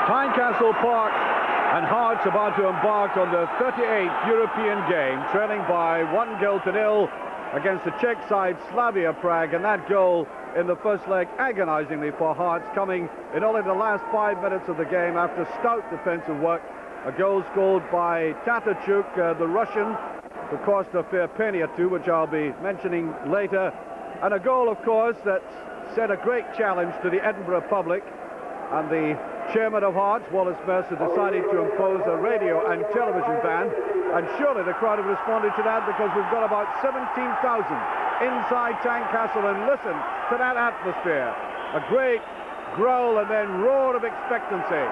Tynecastle Park, and Hearts about to embark on the 38th European game, trailing by 1-0 against the Czech side Slavia Prague, and that goal in the first leg agonizingly for Hearts, coming in only the last 5 minutes of the game after stout defensive work. A goal scored by Tatarchuk, the Russian, who cost a fair penny or two, which I'll be mentioning later. And a goal, of course, that set a great challenge to the Edinburgh public. And the chairman of Hearts, Wallace Mercer, decided to impose a radio and television ban. And surely the crowd have responded to that, because we've got about 17,000 inside Tynecastle, and listen to that atmosphere. A great growl and then roar of expectancy.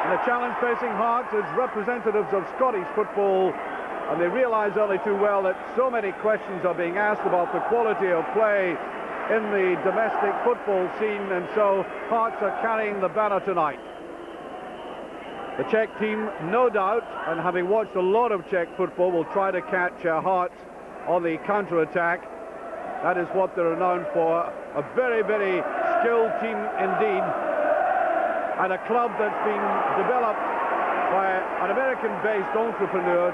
And the challenge facing Hearts is representatives of Scottish football, and they realise only too well that so many questions are being asked about the quality of play in the domestic football scene, and so Hearts are carrying the banner tonight. The Czech team, no doubt, and having watched a lot of Czech football, will try to catch Hearts on the counter-attack. That is what they're known for. A very, very skilled team indeed, and a club that's been developed by an American-based entrepreneur,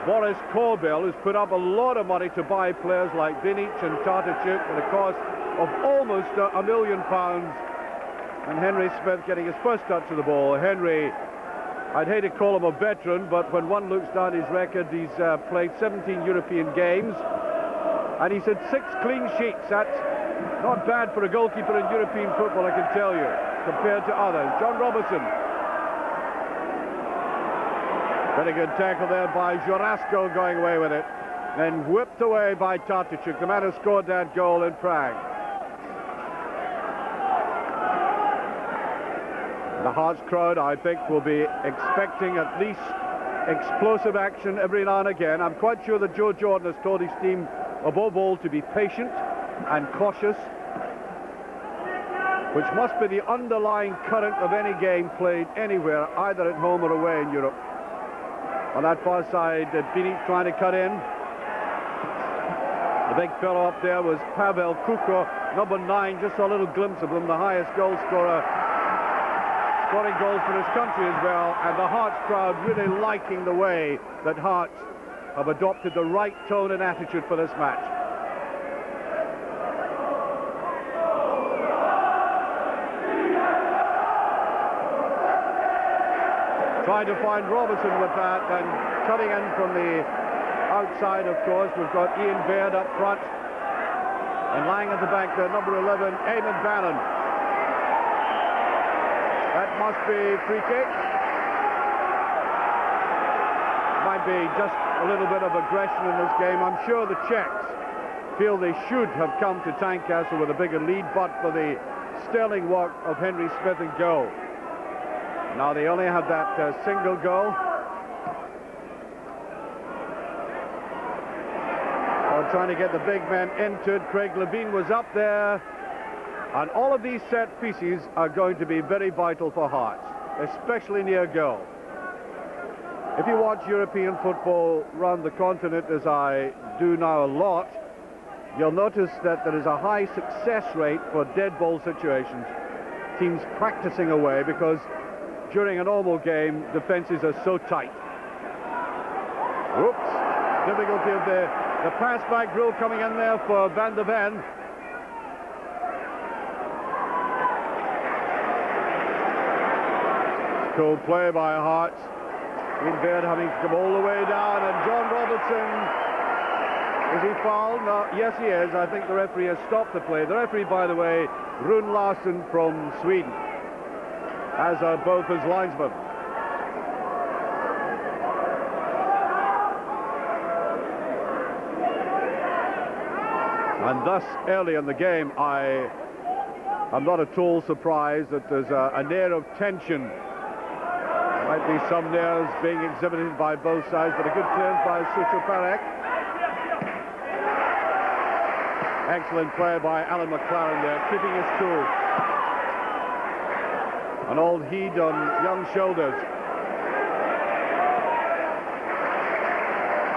Boris Korbel, who's put up a lot of money to buy players like Vinic and Tatarchuk at a cost of almost £1 million. And Henry Smith getting his first touch of the ball. Henry, I'd hate to call him a veteran, but when one looks down his record, he's played 17 European games, and he's had 6 clean sheets. That's not bad for a goalkeeper in European football, I can tell you, compared to others. John Robertson. Very good tackle there by Jorasco, going away with it. Then whipped away by Tatarchuk, the man who scored that goal in Prague. The Hearts crowd, I think, will be expecting at least explosive action every now and again. I'm quite sure that Joe Jordan has told his team, above all, to be patient and cautious, which must be the underlying current of any game played anywhere, either at home or away in Europe. On that far side, Vinic trying to cut in. The big fellow up there was Pavel Kuko, number 9, just a little glimpse of him, the highest goal scorer, scoring goals for his country as well. And the Hearts crowd really liking the way that Hearts have adopted the right tone and attitude for this match. Trying to find Robertson with that, and cutting in from the outside, of course. We've got Ian Baird up front, and lying at the back there, number 11, Eamon Bannon. That must be free kick. Might be just a little bit of aggression in this game. I'm sure the Czechs feel they should have come to Tynecastle with a bigger lead, but for the sterling work of Henry Smith and goal. Now they only have that single goal. Trying to get the big man into it. Craig Levine was up there. And all of these set pieces are going to be very vital for Hearts, especially near goal. If you watch European football around the continent, as I do now a lot, you'll notice that there is a high success rate for dead ball situations. Teams practicing away, because during a normal game, defenses are so tight. Whoops. Difficulty of the pass-back rule coming in there for Van der Ven. Cool play by Hearts. Ian Baird having to come all the way down, and John Robertson, is he fouled? No, yes he is. I think the referee has stopped the play. The referee, by the way, Rune Larsson from Sweden, as are both his linesmen. And thus, early in the game, I'm not at all surprised that there's an air of tension. Might be some nerves being exhibited by both sides, but a good clearance by Suchoparek. Excellent play by Alan McLaren there, keeping his cool. An old heat on young shoulders.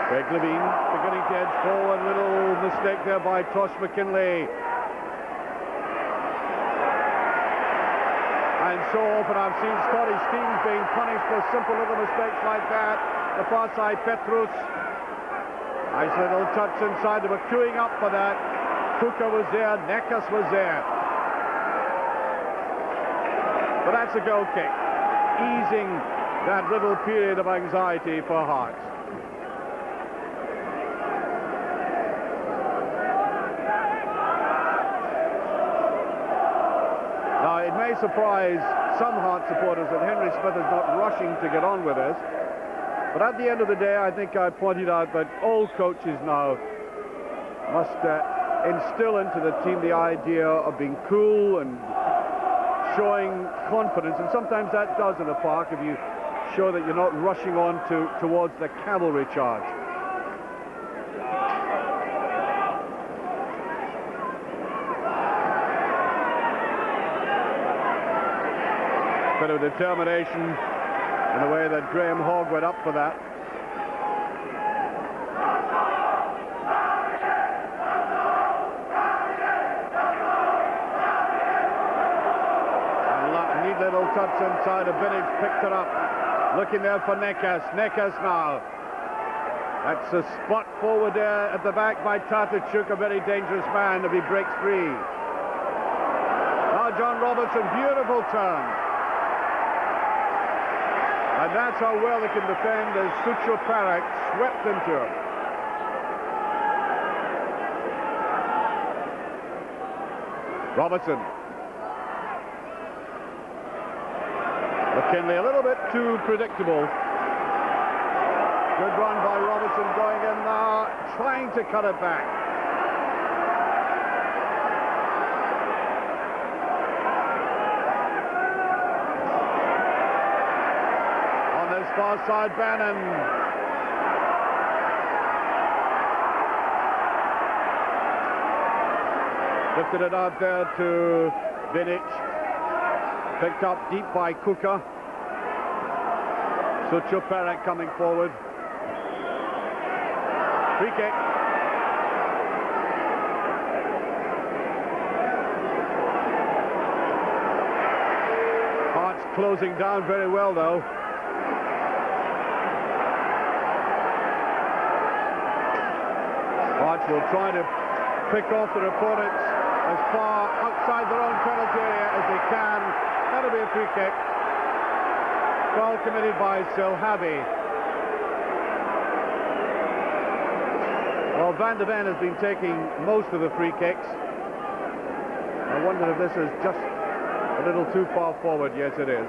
Craig Levine beginning to edge forward. Little mistake there by Tosh McKinley. And so often I've seen Scottish teams being punished for simple little mistakes like that. The far side, Petrus. Nice little touch inside. They were queuing up for that. Kuka was there, Tynecastle was there. But that's a goal kick, easing that little period of anxiety for Hearts. Now, it may surprise some Hearts supporters that Henry Smith is not rushing to get on with this. But at the end of the day, I think I pointed out that all coaches now must instill into the team the idea of being cool and showing confidence. And sometimes that does in a park if you show that you're not rushing on towards the cavalry charge. Bit of determination in the way that Graham Hogg went up for that. A neat little touch inside of Vintage, picked it up. Looking there for Tynecastle. Tynecastle now. That's a spot forward there at the back by Tatachuk, a very dangerous man if he breaks free. Now John Robertson, beautiful turn. And that's how well they can defend as Sucho Parak swept into him. Robertson. McKinley a little bit too predictable. Good run by Robertson going in now, trying to cut it back. Far side, Bannon. Lifted it out there to Vintage. Picked up deep by Kuka. Sucho Parak coming forward. Free kick. Hearts closing down very well though. Hearts will try to pick off their opponents as far outside their own penalty area as they can. That'll be a free kick. Foul committed by Silhavi. Well, Van de Ven has been taking most of the free kicks. I wonder if this is just a little too far forward. Yes, it is.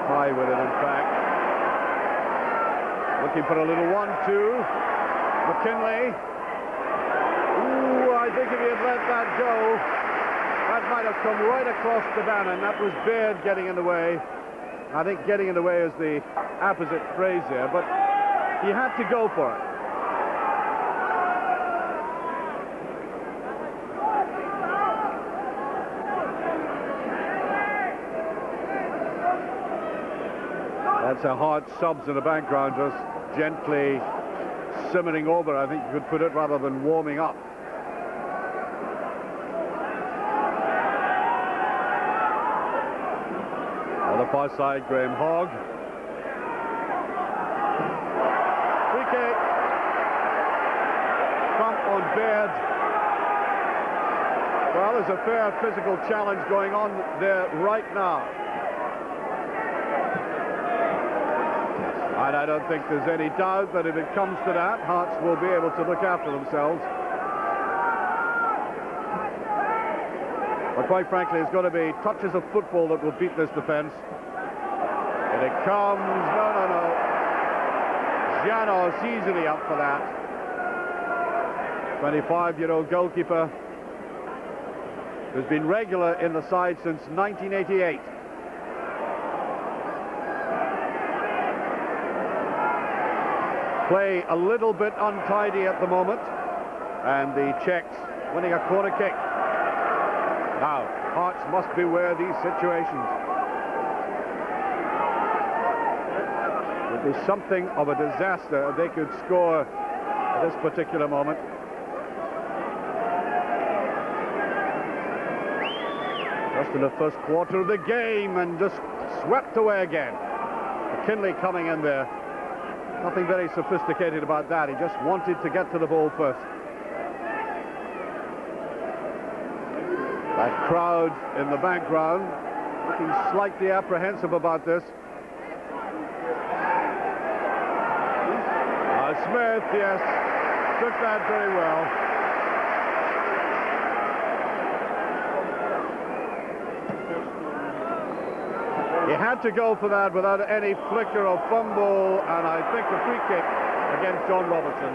High with it, in fact. Looking for a little 1-2. McKinley. Ooh, I think if he had let that go, that might have come right across the Bannon. That was Baird getting in the way. I think getting in the way is the apposite phrase there, but he had to go for it. That's a hard subs in the background, just gently simmering over, I think you could put it, rather than warming up. On the far side, Graham Hogg. Free kick. Bump on Baird. Well, there's a fair physical challenge going on there right now. And I don't think there's any doubt that if it comes to that, Hearts will be able to look after themselves. But quite frankly, it's going to be touches of football that will beat this defence. And it comes, no. Giannos easily up for that. 25-year-old goalkeeper who's been regular in the side since 1988. Play a little bit untidy at the moment, and the Czechs winning a corner kick. Now, Hearts must beware these situations. It would be something of a disaster if they could score at this particular moment. Just in the first quarter of the game and just swept away again. McKinley coming in there. Nothing very sophisticated about that. He just wanted to get to the ball first. That crowd in the background looking slightly apprehensive about this. Smith, yes, took that very well. He had to go for that without any flicker or fumble, and I think the free kick against John Robertson.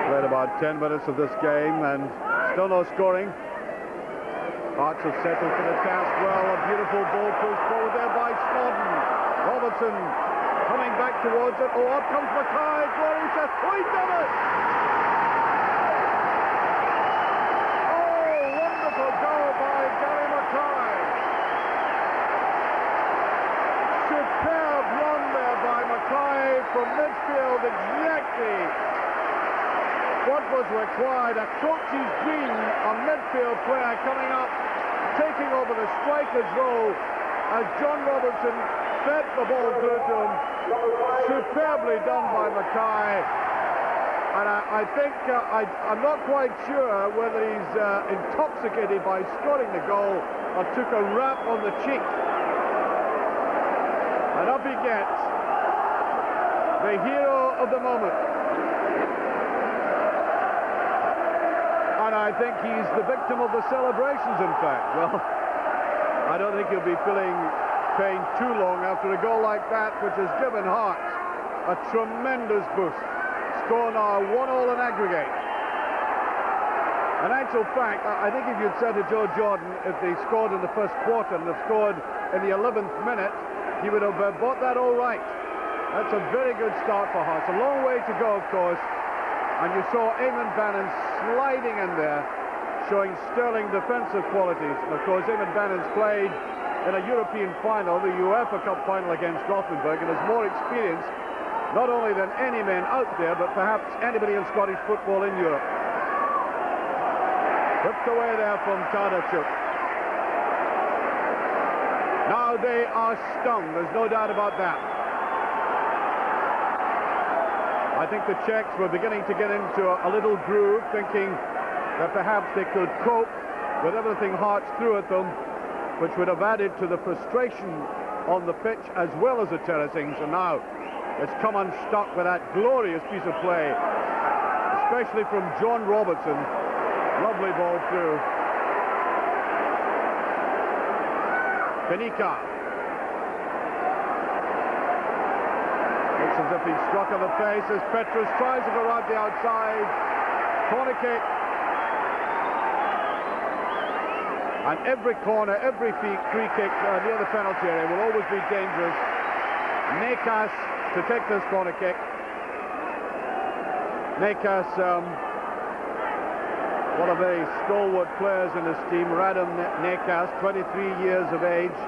Played about 10 minutes of this game and still no scoring. Hearts have settled for the task well. A beautiful ball pushed forward there by Snodden. Robertson coming back towards it. Oh, up comes Mackay. Glorious. Oh, he's done it! Oh, wonderful goal by Gary Mackay. Superb run there by Mackay from midfield, exactly what was required. A coach's dream, a midfield player coming up, taking over the striker's role as John Robertson fed the ball through to him. Superbly done by Mackay. And I think, I'm not quite sure whether he's intoxicated by scoring the goal or took a rap on the cheek. And up he gets, the hero of the moment. And I think he's the victim of the celebrations, in fact. Well, I don't think he'll be feeling pain too long after a goal like that, which has given Hearts a tremendous boost. Score now 1-1 in aggregate. In actual fact, I think if you'd said to Joe Jordan, if they scored in the first quarter and have scored in the 11th minute, he would have bought that all right. That's a very good start for Hearts. A long way to go, of course. And you saw Eamon Bannon sliding in there, showing sterling defensive qualities. And of course, Eamon Bannon's played in a European final, the UEFA Cup final against Gothenburg, and has more experience, not only than any man out there, but perhaps anybody in Scottish football in Europe. Whipped away there from Tynecastle. Now they are stung, there's no doubt about that. I think the Czechs were beginning to get into a little groove, thinking that perhaps they could cope with everything Hearts threw at them, which would have added to the frustration on the pitch as well as the terracings. And now it's come unstuck with that glorious piece of play, especially from John Robertson. Lovely ball through. Benica. Looks as if he's struck on the face as Petrus tries to go around the outside. Corner kick. And every corner, every free kick near the penalty area will always be dangerous. Tynecastle to take this corner kick. Tynecastle, one of the stalwart players in this team, Radim Tynecastle, 23 years of age.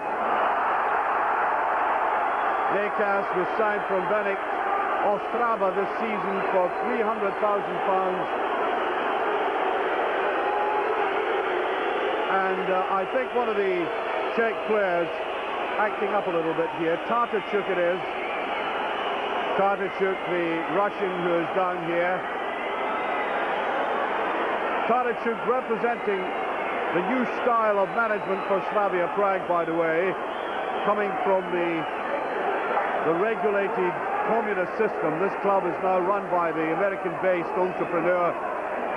Tynecastle was signed from Venik Ostrava this season for £300,000. And I think one of the Czech players acting up a little bit here. Tartachuk it is. Tartachuk, the Russian who is down here. Tartachuk representing the new style of management for Slavia Prague, by the way, coming from the regulated communist system. This club is now run by the American-based entrepreneur,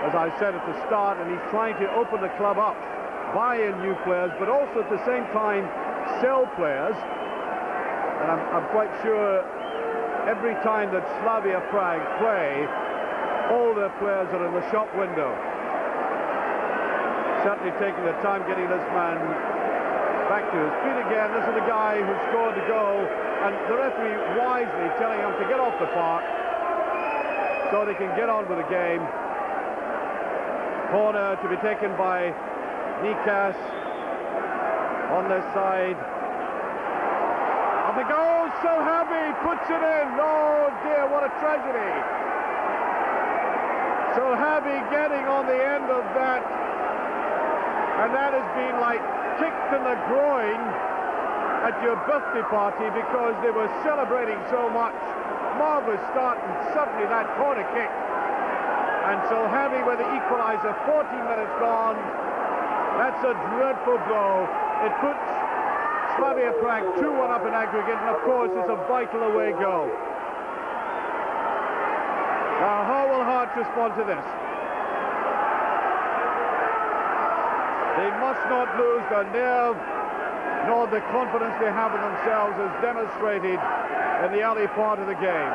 as I said at the start, and he's trying to open the club up, buy in new players, but also at the same time sell players. And I'm quite sure every time that Slavia Prague play, all their players are in the shop window. Certainly taking the time getting this man back to his feet again. This is the guy who scored the goal, and the referee wisely telling him to get off the park so they can get on with the game. Corner to be taken by Tynecastle on this side. Of the goal, so happy, puts it in. Oh dear, what a tragedy. So happy getting on the end of that. And that has been like kicked in the groin at your birthday party because they were celebrating so much. Marvellous start, and suddenly that corner kick. And so happy with the equaliser, 14 minutes gone. That's a dreadful blow. It puts Slavia Prague 2-1 up in aggregate, and of course it's a vital away goal. Now how will Hearts respond to this? They must not lose their nerve nor the confidence they have in themselves as demonstrated in the early part of the game.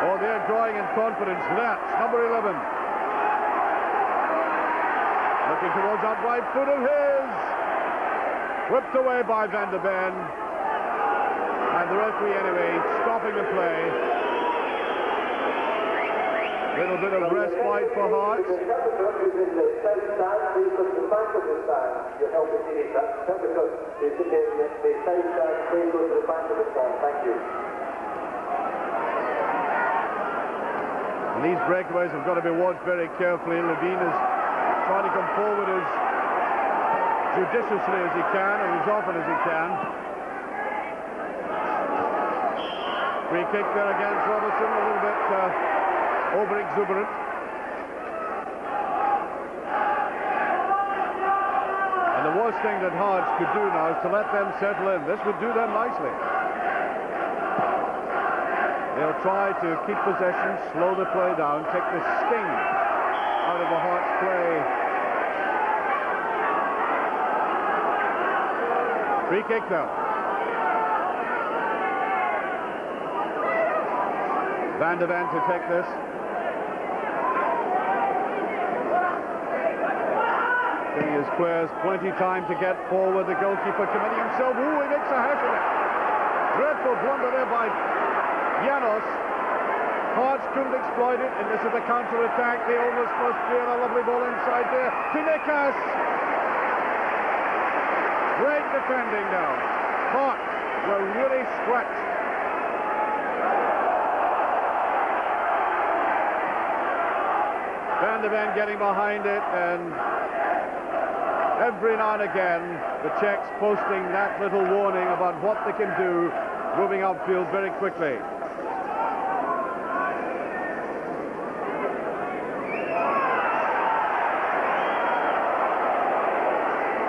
Oh, they're growing in confidence. That's number 11. Looking towards that right foot of his. Whipped away by Van der Ven. And the referee anyway stopping the play. Little bit of respite for Hearts. And these breakaways have got to be watched very carefully. Levine is trying to come forward as judiciously as he can and as often as he can. Free kick there against Robertson, a little bit over-exuberant. And the worst thing that Hearts could do now is to let them settle in. This would do them nicely. They'll try to keep possession, slow the play down, take the sting out of the Hearts play. Free kick though. Van der Ven to take this. Giving his players plenty time to get forward. The goalkeeper committing himself. Ooh, he makes a hash of it. Dreadful blunder there by Janos. Hearts couldn't exploit it, and this is a counter-attack. They almost must clear a lovely ball inside there. Tynecastle. Great defending now. Hearts were really stretched. Van der Ven getting behind it, and every now and again the Czechs posting that little warning about what they can do moving upfield very quickly.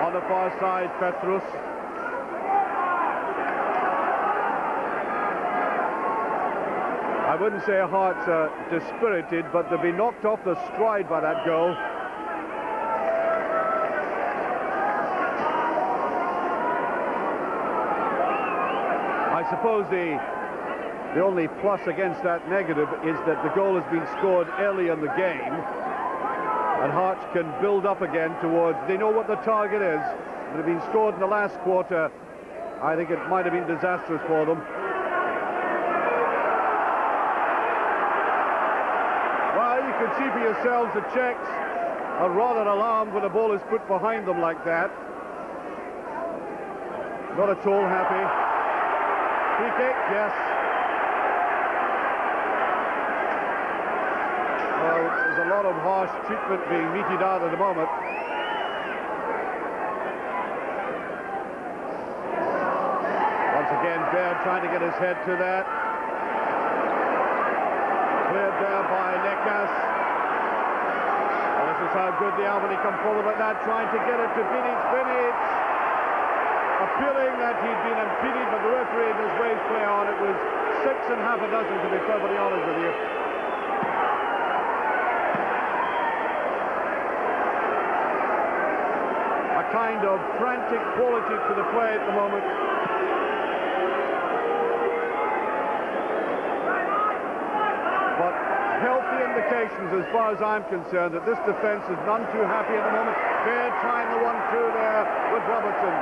On the far side, Petrus. I wouldn't say Hearts are dispirited, but they've been knocked off their stride by that goal. I suppose the only plus against that negative is that the goal has been scored early in the game, and Hearts can build up again towards, they know what the target is. If it had been scored in the last quarter, I think it might have been disastrous for them. Well, you can see for yourselves the Czechs are rather alarmed when the ball is put behind them like that. Not at all happy. Free kick, yes. Well, there's a lot of harsh treatment being meted out at the moment. Once again, Baird trying to get his head to that. Cleared there by Tynecastle. Well, this is how good they are when they come forward like that, trying to get it to Vinic. Appealing that he'd been impeded, but the referee in his way to play on. It was 6 1/2 to be perfectly honest with you. A kind of frantic quality to the play at the moment. But healthy indications as far as I'm concerned that this defence is none too happy at the moment. Baird trying the one through there with Robertson.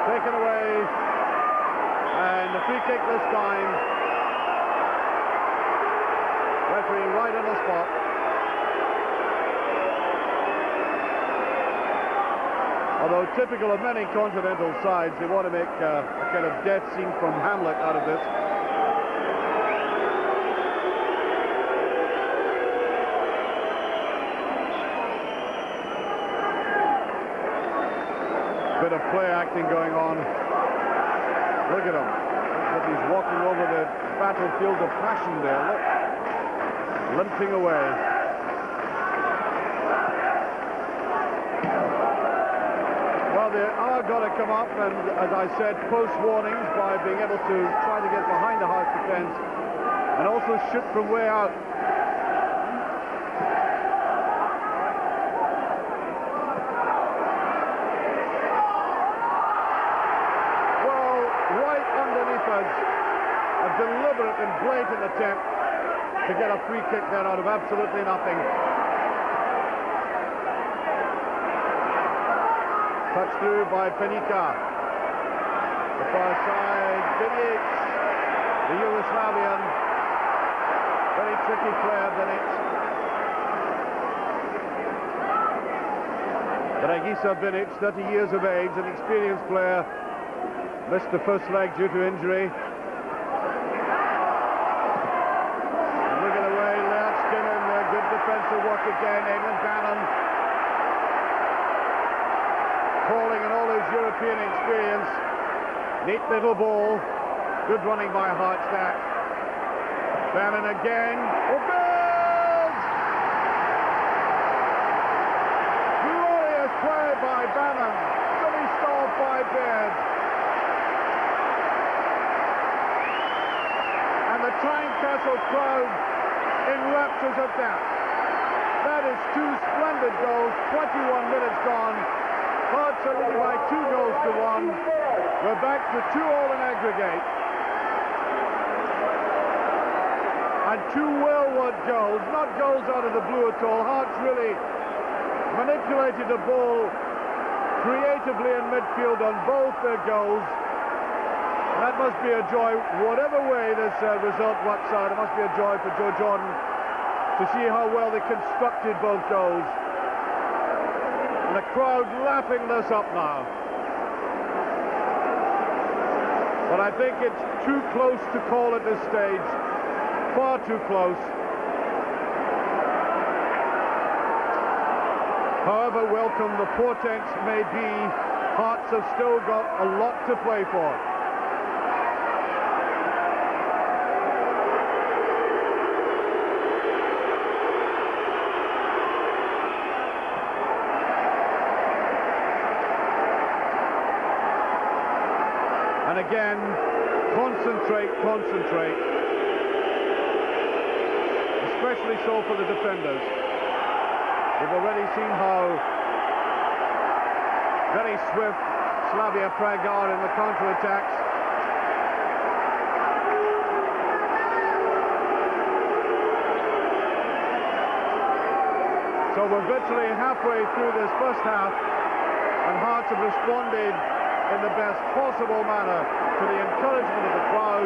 Taken away, and the free kick this time. Referee right on the spot. typical of many continental sides. They want to make a kind of death scene from Hamlet out of this. Bit of play acting going on. Look at him. Look, he's walking over the battlefield of passion there. Look. Limping away. Well, they are going to come up and, as I said, post warnings by being able to try to get behind the Hearts defence and also shoot from way out. A deliberate and blatant attempt to get a free kick there out of absolutely nothing. Touch through by Tynecastle. The far side, Binic, the Yugoslavian. Very tricky player, Binic. Dragisa Binic, 30 years of age, an experienced player. Missed the first leg due to injury. Defensive work again, Eamon Bannon calling in all his European experience. Neat little ball, good running by Hearts that. Bannon again, oh, goals! Glorious play by Bannon, really stalled by Baird. And the Tynecastle crowd in raptures of death. That is two splendid goals, 21 minutes gone. Hearts are leading by 2 goals to 1. We're back to 2-2 in aggregate. And 2 well-won goals, not goals out of the blue at all. Hearts really manipulated the ball creatively in midfield on both their goals. That must be a joy, whatever way this result works out. It must be a joy for Joe Jordan to see how well they constructed both goals. And the crowd lapping this up now. But I think it's too close to call at this stage. Far too close. However welcome the portents may be, Hearts have still got a lot to play for. And again, concentrate, especially so for the defenders. We've already seen how very swift Slavia Prague are in the counter-attacks. So we're virtually halfway through this first half, and Hearts have responded in the best possible manner to the encouragement of the crowd.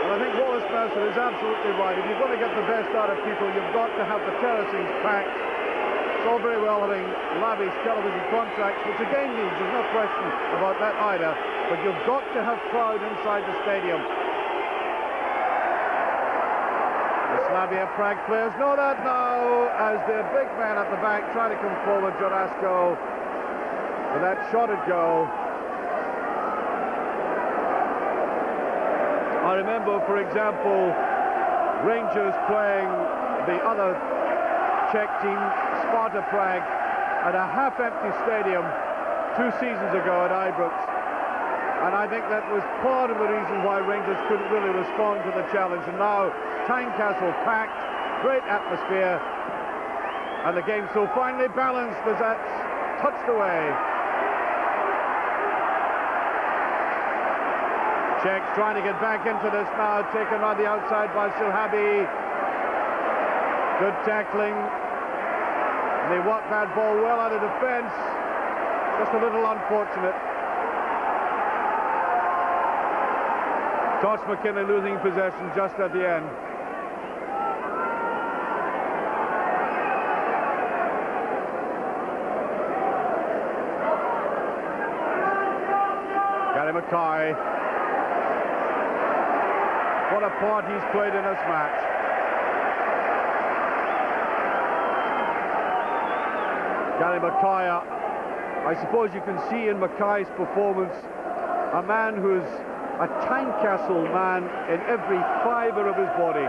And I think Wallace Mercer is absolutely right. If you're going to get the best out of people, you've got to have the terracings packed. It's all very well having lavish television contracts, which again means there's no question about that either, but you've got to have crowd inside the stadium. The Slavia Prague players know that now, as their big man at the back trying to come forward, Jorasco, for that shot at goal. I remember, for example, Rangers playing the other Czech team, Sparta Prague, at a half-empty stadium 2 seasons ago at Ibrox. And I think that was part of the reason why Rangers couldn't really respond to the challenge. And now Tynecastle packed, great atmosphere, and the game so finely balanced as that's touched away. Czechs trying to get back into this now, taken on the outside by Silhabi. Good tackling. They want that ball well out of defence. Just a little unfortunate. Tosh McKinley losing possession just at the end. Mackay. What a part he's played in this match. Gary Mackay, I suppose you can see in Mackay's performance a man who's a Tynecastle man in every fibre of his body.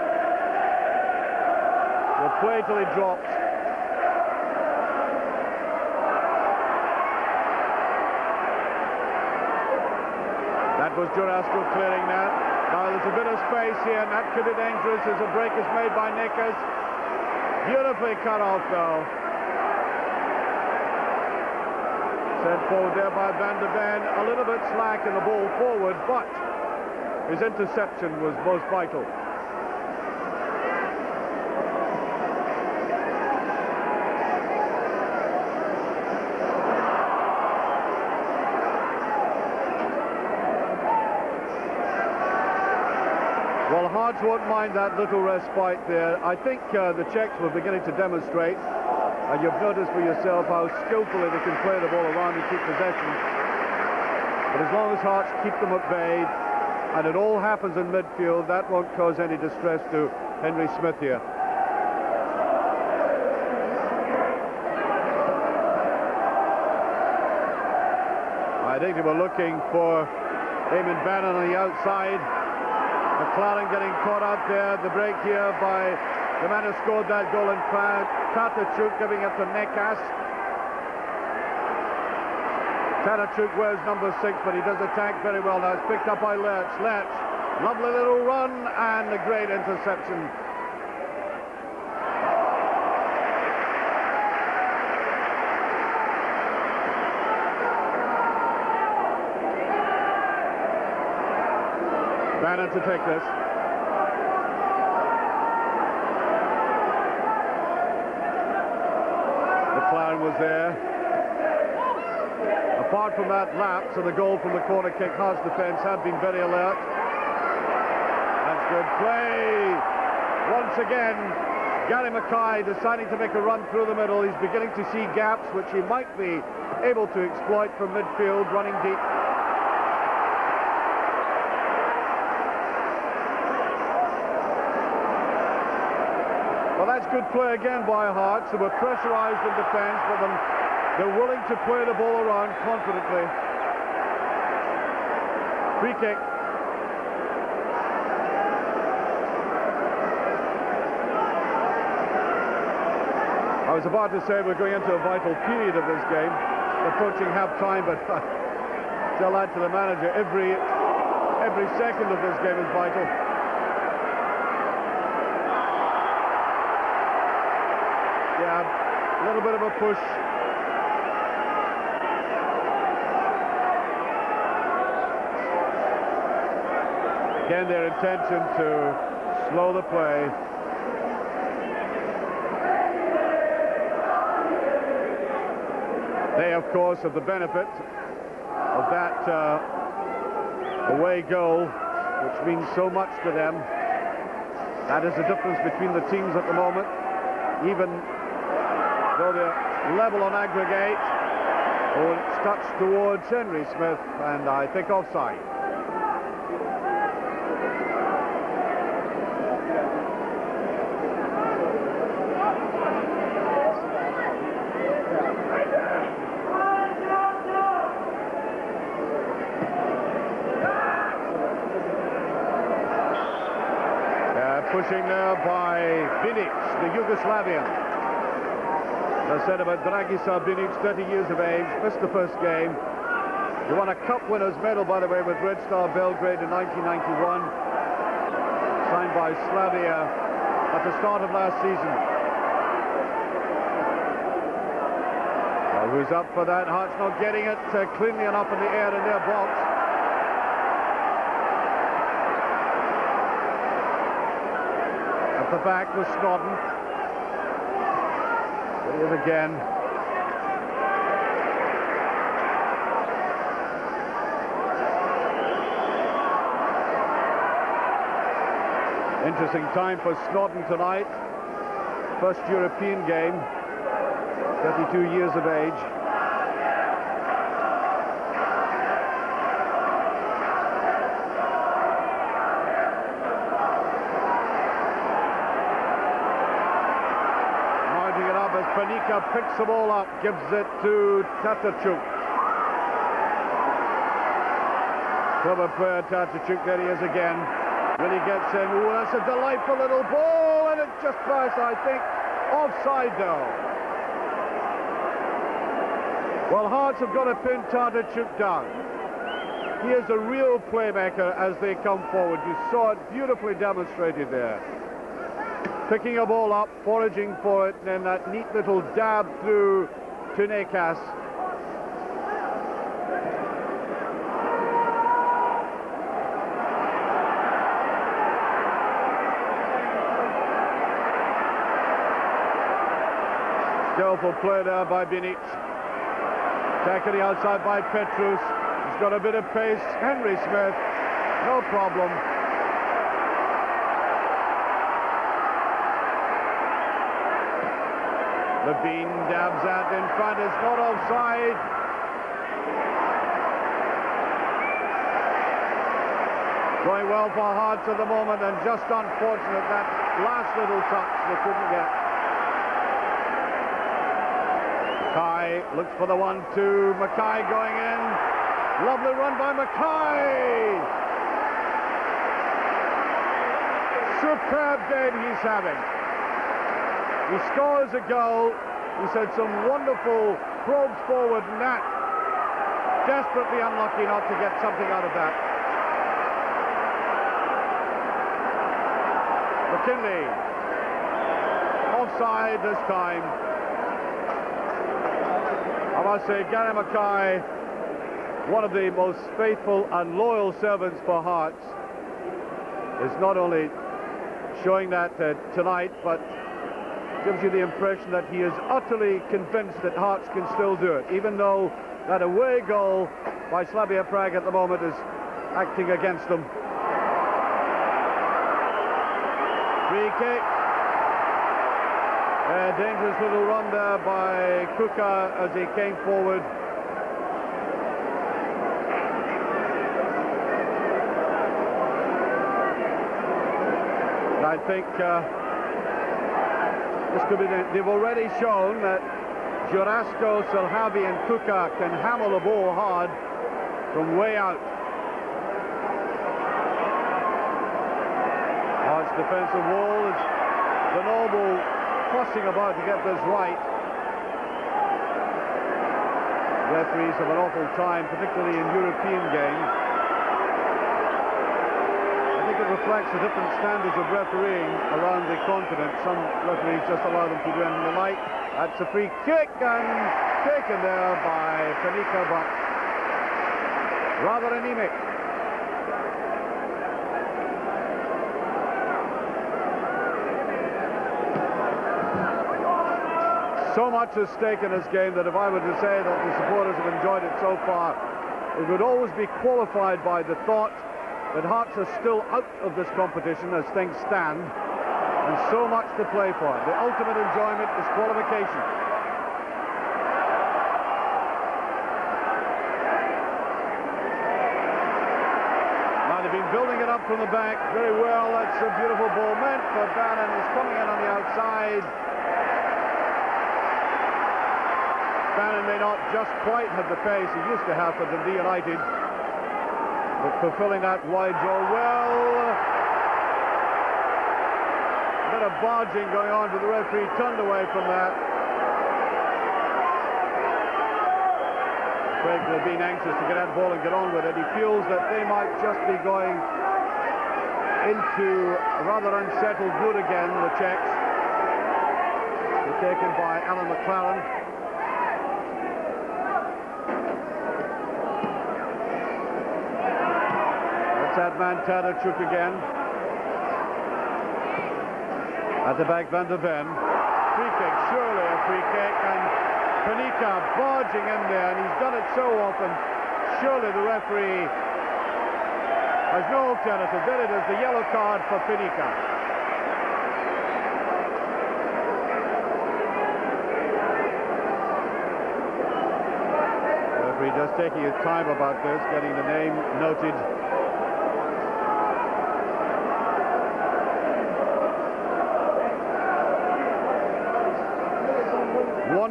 Will play till he drops. That was Tynecastle clearing that. Now there's a bit of space here, and that could be dangerous as a break is made by Nickers. Beautifully cut off, though. Sent forward there by Van der Ven. A little bit slack in the ball forward, but his interception was most vital. Well, Hearts won't mind that little respite there. I think the Czechs were beginning to demonstrate, and you've noticed for yourself how skillfully they can play the ball around and keep possession. But as long as Hearts keep them at bay, and it all happens in midfield, that won't cause any distress to Henry Smith here. I think they were looking for Eamon Bannon on the outside. McLaren getting caught up there. The break here by the man who scored that goal in France. Tynecastle giving it to Tynecastle. Tynecastle wears number 6, but he does attack very well now. It's picked up by Lerch. Lerch, lovely little run and a great interception. Bannon to take this. McLaren was there. Apart from that lapse and the goal from the corner kick, Hearts defence have been very alert. That's good play. Once again, Gary Mackay deciding to make a run through the middle. He's beginning to see gaps which he might be able to exploit from midfield, running deep. Well, that's good play again by Hearts. They were pressurised in defence, but they're willing to play the ball around confidently. Free kick. I was about to say we're going into a vital period of this game, approaching half-time, but tell that to the manager. Every second of this game is vital. Yeah, a little bit of a push. Again, their intention to slow the play. They, of course, have the benefit of that away goal, which means so much to them. That is the difference between the teams at the moment. Even though they're level on aggregate, it's touched towards Henry Smith, and I think offside. Pushing there by Binic, the Yugoslavian. As I said about Dragiša Binic, 30 years of age, missed the first game. He won a Cup Winners' Medal, by the way, with Red Star Belgrade in 1991. Signed by Slavia at the start of last season. Well, who's up for that? Hearts not getting it cleanly enough in the air in their box. The back was Snodden. There he is again. Interesting time for Snodden tonight. First European game. 32 years of age. Panika picks the ball up, gives it to Tatarchuk. Clever player Tatarchuk, there he is again. Really gets in. Ooh, that's a delightful little ball, and it just passed, I think, offside though. Well, Hearts have got to pin Tatarchuk down. He is a real playmaker as they come forward. You saw it beautifully demonstrated there. Picking a ball up, foraging for it, and then that neat little dab through Tynecastle. Skillful play there by Binic. Tackling outside by Petrus. He's got a bit of pace. Henry Smith, no problem. Levine dabs out in front. It's not offside. Going well for Hearts at the moment, and just unfortunate that last little touch they couldn't get. Mackay looks for the 1-2. Mackay going in. Lovely run by Mackay. Superb game he's having. He scores a goal. He's had some wonderful probes forward, and that desperately unlucky not to get something out of that. McKinley offside this time. I must say, Gary Mackay, one of the most faithful and loyal servants for Hearts, is not only showing that tonight, but gives you the impression that he is utterly convinced that Hearts can still do it, even though that away goal by Slavia Prague at the moment is acting against them. Free kick. A dangerous little run there by Kuka as he came forward. I think this could be they've already shown that Jurasco, Selhavi and Kuka can hammer the ball hard from way out. Hearts defensive wall is the noble fussing about to get this right. Referees have an awful time, particularly in European games. I think it reflects the different standards of refereeing around the continent. Some referees just allow them to do anything they like. That's a free kick, and taken there by Panika, but rather anemic. So much at stake in this game that if I were to say that the supporters have enjoyed it so far, it would always be qualified by the thought that Hearts are still out of this competition as things stand, and so much to play for. The ultimate enjoyment is qualification. Now they've been building it up from the back very well. That's a beautiful ball meant for Bannon. He's coming in on the outside. Bannon may not just quite have the pace he used to have for Dundee United, but fulfilling that wide draw well. A bit of barging going on, but the referee turned away from that. Craig will have been anxious to get that ball and get on with it. He feels that they might just be going into a rather unsettled mood again, the Czechs. They're taken by Alan McLaren. That man Tatarchuk again. At the back, Van der Ven. Free kick, surely a free kick, and Panika barging in there, and he's done it so often. Surely the referee has no alternative. There it is, the yellow card for Panika. The referee just taking his time about this, getting the name noted.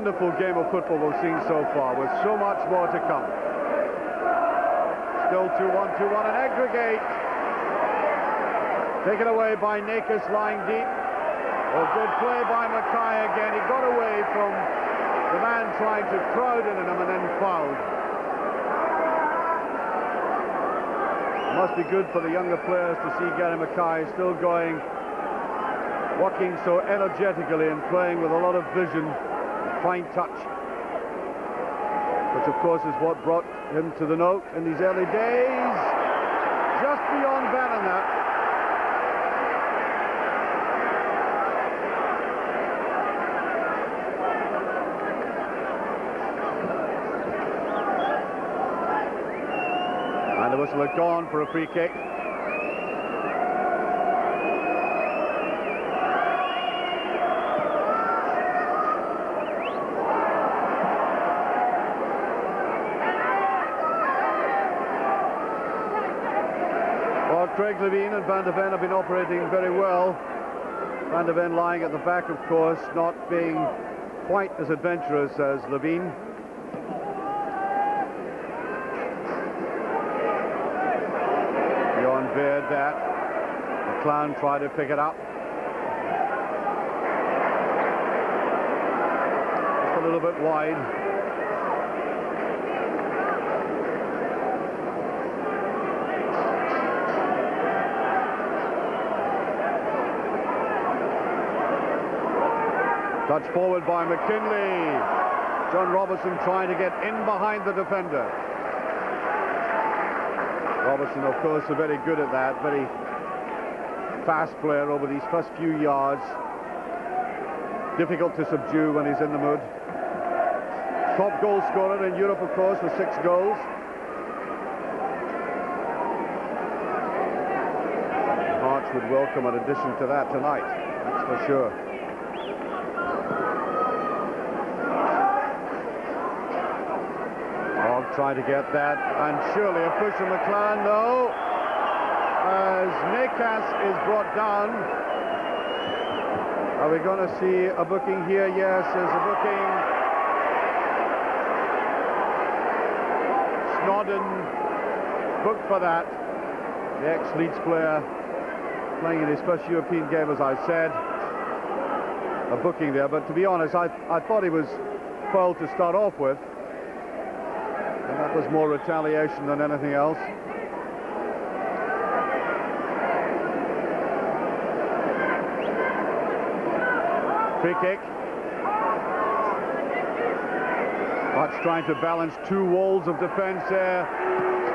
wonderful game of football we've seen so far, with so much more to come. Still 2-1, 2-1, and aggregate. Taken away by Tynecastle, lying deep. Oh, good play by Mackay again. He got away from the man trying to crowd in on him and then fouled. It must be good for the younger players to see Gary Mackay still going, working so energetically and playing with a lot of vision, fine touch, which of course is what brought him to the note in these early days. Just beyond Bannon that. And the whistle had gone for a free kick. Well, Craig Levine and Van de Ven have been operating very well. Van de Ven lying at the back, of course, not being quite as adventurous as Levine. Veered that. McLaren tried to pick it up. Just a little bit wide. Touch forward by McKinley. John Robertson trying to get in behind the defender. Robertson, of course, are very good at that, very fast player over these first few yards. Difficult to subdue when he's in the mood. Top goal scorer in Europe, of course, with 6 goals. Hearts would welcome an addition to that tonight, that's for sure. Trying to get that, and surely a push from McLaren, no, as Tynecastle is brought down. Are we going to see a booking here? Yes, there's a booking. Snodden booked for that. The ex-Leeds player playing in his first European game, as I said. A booking there, but to be honest, I thought he was fouled to start off with. And that was more retaliation than anything else. Free kick. Hutch trying to balance 2 walls of defence there.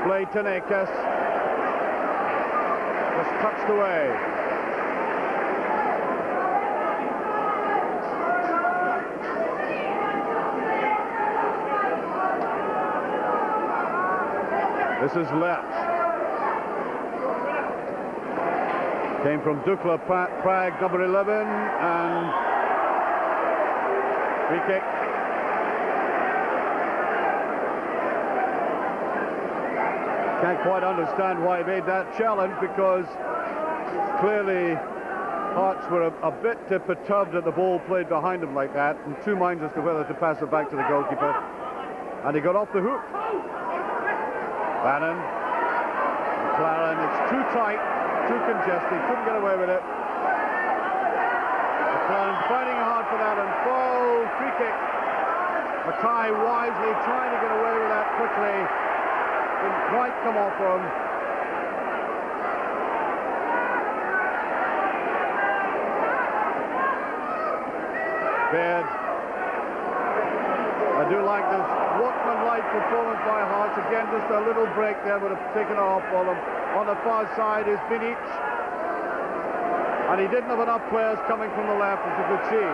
Play Tynecastle. Just touched away. This is left. Came from Dukla Prague, number 11, and free kick. Can't quite understand why he made that challenge, because clearly Hearts were a bit perturbed at the ball played behind him like that, in 2 minds as to whether to pass it back to the goalkeeper, and he got off the hook. Bannon, McLaren, it's too tight, too congested, couldn't get away with it. McLaren fighting hard for that, and free kick. Mackay wisely trying to get away with that quickly. Didn't quite come off for him. Baird. I do like this workmanlike performance by Hearts. Again, just a little break there would have taken off for them. On the far side is Vinic. And he didn't have enough players coming from the left, as you could see.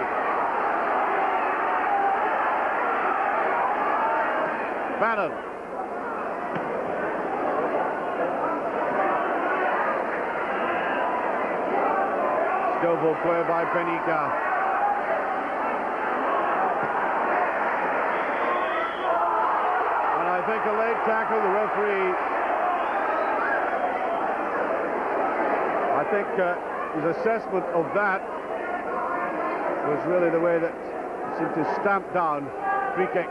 Bannon. Skillful play by Penica. I think a late tackle, the referee, I think his assessment of that was really the way that seemed to stamp down. Free kick.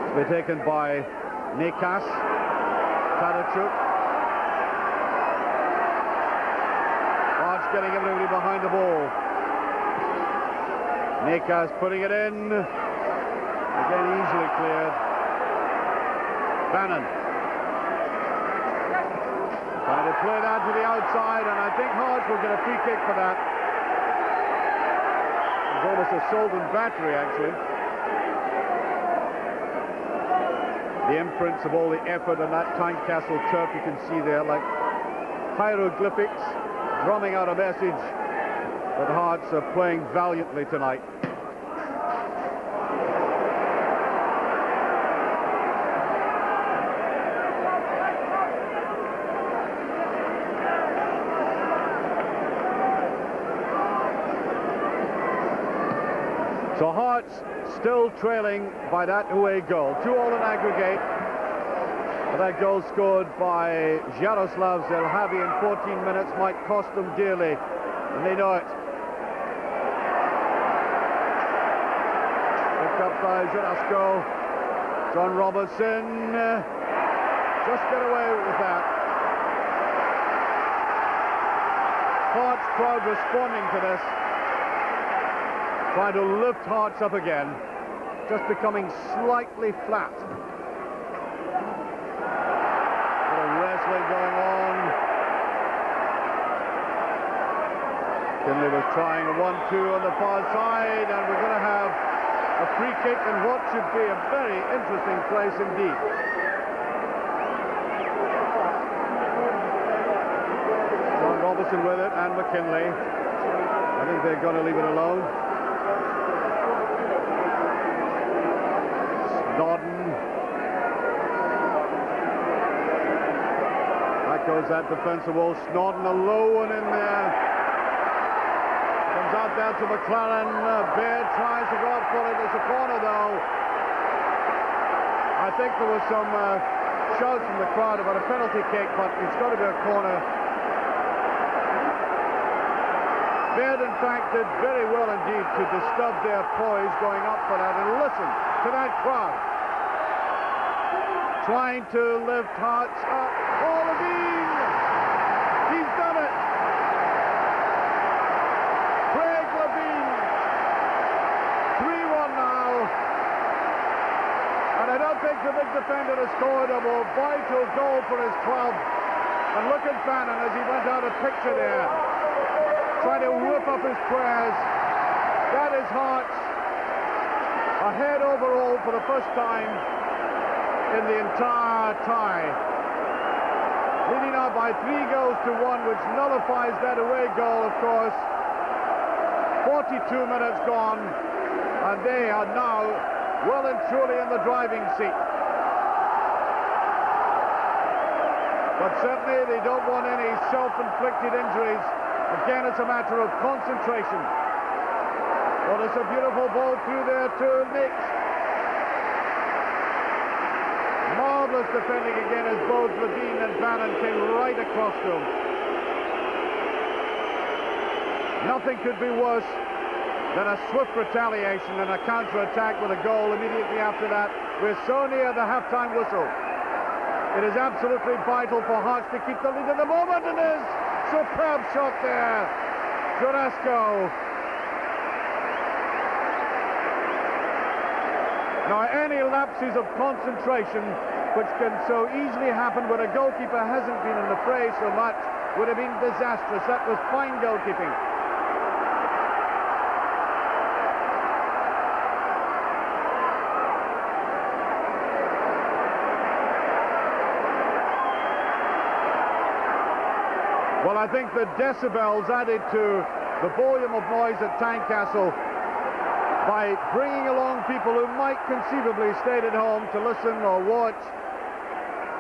It's been taken by Tynecastle. Tadachuk. Hearts getting everybody behind the ball. Tynecastle putting it in. Again, easily cleared. Bannon. Trying to play that to the outside, and I think Hearts will get a free kick for that. It's almost assault and battery, actually. The imprints of all the effort on that Tynecastle turf you can see there, like hieroglyphics, drumming out a message that Hearts are playing valiantly tonight. So Hearts still trailing by that away goal. 2-2 in aggregate. That goal scored by Jaroslav Zelhavi in 14 minutes might cost them dearly, and they know it. Picked up by Tynecastle. John Robertson just get away with that. Hearts crowd responding to this. Trying to lift Hearts up again, just becoming slightly flat. Bit of wrestling going on. Kinley was trying a 1-2 on the far side, and we're going to have a free kick in what should be a very interesting place indeed. John Robertson with it, and McKinley. I think they're going to leave it alone. Snodden. Back goes that defensive wall. Snodden, a low one in there. Comes out there to McLaren. Baird tries to go up for it. It's a corner, though. I think there was some shouts from the crowd about a penalty kick, but it's got to be a corner. Baird, in fact, did very well indeed to disturb their poise going up for that. And listen to that crowd. Trying to lift Hearts up. Oh, Levine! He's done it! Craig Levine. 3-1 now. And I don't think the big defender has scored a more vital goal for his club. And look at Bannon as he went out of picture there. Trying to whip up his prayers. That is Hearts ahead overall for the first time in the entire tie. Leading out by 3-1, which nullifies that away goal, of course. 42 minutes gone, and they are now well and truly in the driving seat. But certainly they don't want any self-inflicted injuries. Again, it's a matter of concentration. Well, it's a beautiful ball through there to Nick. Marvellous defending again as both Levine and Bannon came right across to him. Nothing could be worse than a swift retaliation and a counter-attack with a goal immediately after that. We're so near the half-time whistle. It is absolutely vital for Hearts to keep the lead at the moment, and there's superb shot there. Tynecastle. Now, any lapses of concentration, which can so easily happen when a goalkeeper hasn't been in the fray so much, would have been disastrous. That was fine goalkeeping. Well, I think the decibels added to the volume of noise at Tynecastle by bringing along people who might conceivably stayed at home to listen or watch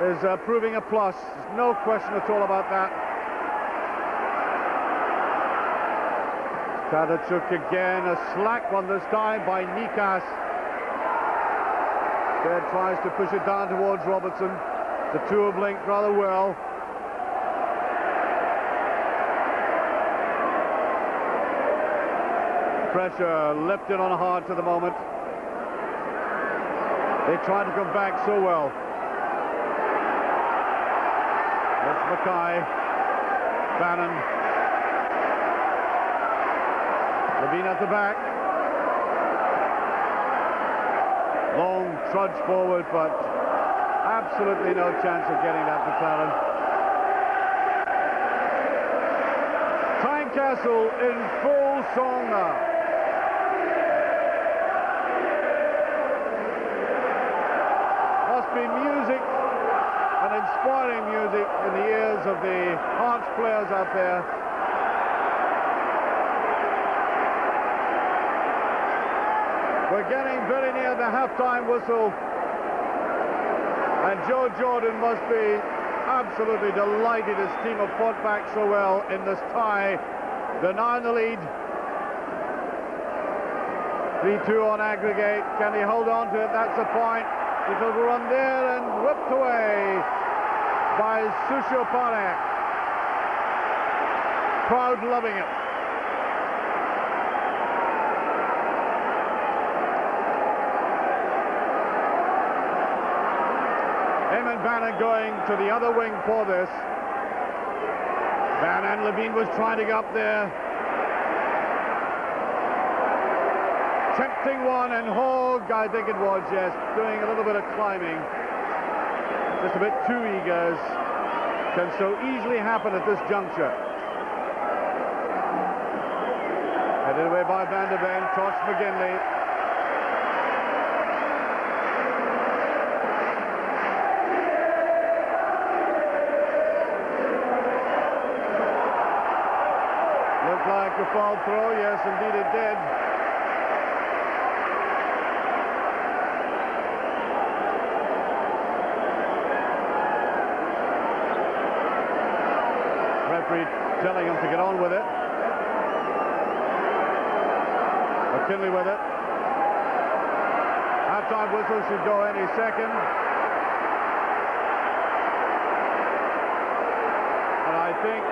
is proving a plus. There's no question at all about that. Tadachuk again, a slack one this time by Tynecastle. Baird tries to push it down towards Robertson. The two have linked rather well. Pressure lifted on Hearts at the moment. They tried to come back so well. That's Mackay. Bannon. Levine at the back. Long trudge forward, but absolutely no chance of getting that McLaren. Tynecastle in full song now. Must be music and inspiring music in the ears of the Hearts players out there. We're getting very near the half-time whistle, and Joe Jordan must be absolutely delighted his team have fought back so well in this tie. They're now in the lead. 3-2 on aggregate. Can they hold on to it? That's the point. It'll run there and whipped away by Sushopane. Crowd loving it. Eamon Bannon going to the other wing for this. Bannon, Levine was trying to get up there. Tempting one, and Hogg, I think it was, yes, doing a little bit of climbing. Just a bit too eager, as can so easily happen at this juncture. Headed away by Van der Ven, Tosh McGinley. Looked like a foul throw, yes, indeed it did. Referee telling him to get on with it. McKinley with it. Half-time whistle should go any second. And I think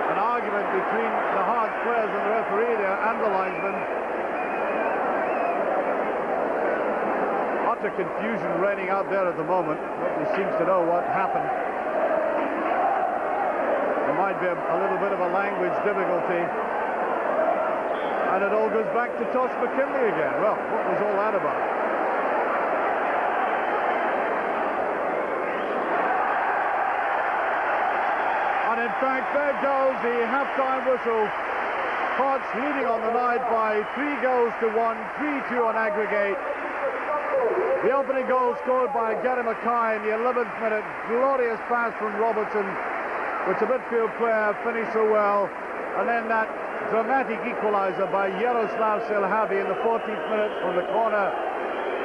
an argument between the Hearts players and the referee there and the linesman. Utter confusion reigning out there at the moment. Nobody seems to know what happened. There might be a little bit of a language difficulty. And it all goes back to Tosh McKinley again. Well, what was all that about? And in fact, there goes the half-time whistle. Hearts leading on the night by 3 goals to 1, 3-2 on aggregate. The opening goal scored by Gary Mackay in the 11th minute. Glorious pass from Robertson, which the midfield player finished so well. And then that dramatic equaliser by Yaroslav Selhavi in the 14th minute from the corner.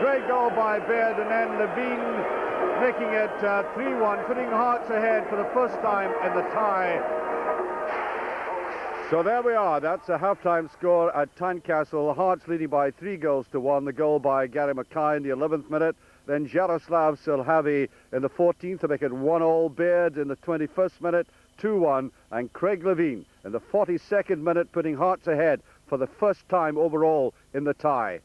Great goal by Baird, and then Levine making it 3-1, putting Hearts ahead for the first time in the tie. So there we are. That's a half-time score at Tynecastle. Hearts leading by 3 goals to 1. The goal by Gary Mackay in the 11th minute. Then Jaroslav Selhavi in the 14th to make it 1-1. Baird in the 21st minute, 2-1. And Craig Levine in the 42nd minute, putting Hearts ahead for the first time overall in the tie.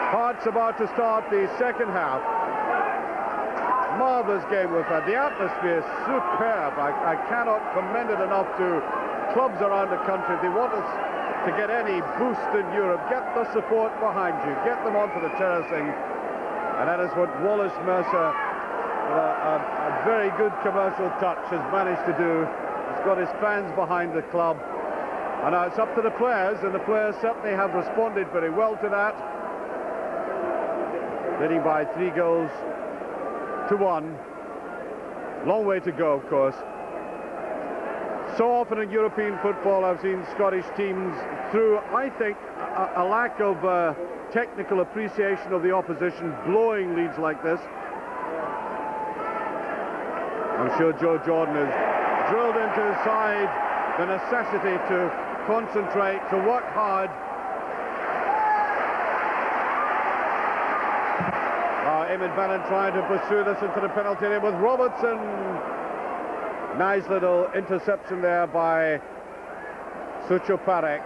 Hearts about to start the second half. Marvellous game we've had. The atmosphere is superb. I cannot commend it enough to clubs around the country. If they want us to get any boost in Europe, get the support behind you. Get them onto the terracing. And that is what Wallace Mercer, with a very good commercial touch, has managed to do. He's got his fans behind the club. And now it's up to the players, and the players certainly have responded very well to that. Leading by 3 goals to 1. Long way to go, of course. So often in European football I've seen Scottish teams through, I think, a lack of technical appreciation of the opposition, blowing leads like this. I'm sure Joe Jordan has drilled into his side the necessity to concentrate, to work hard. Eamon Bannon trying to pursue this into the penalty area with Robertson. Nice little interception there by Suchoparek.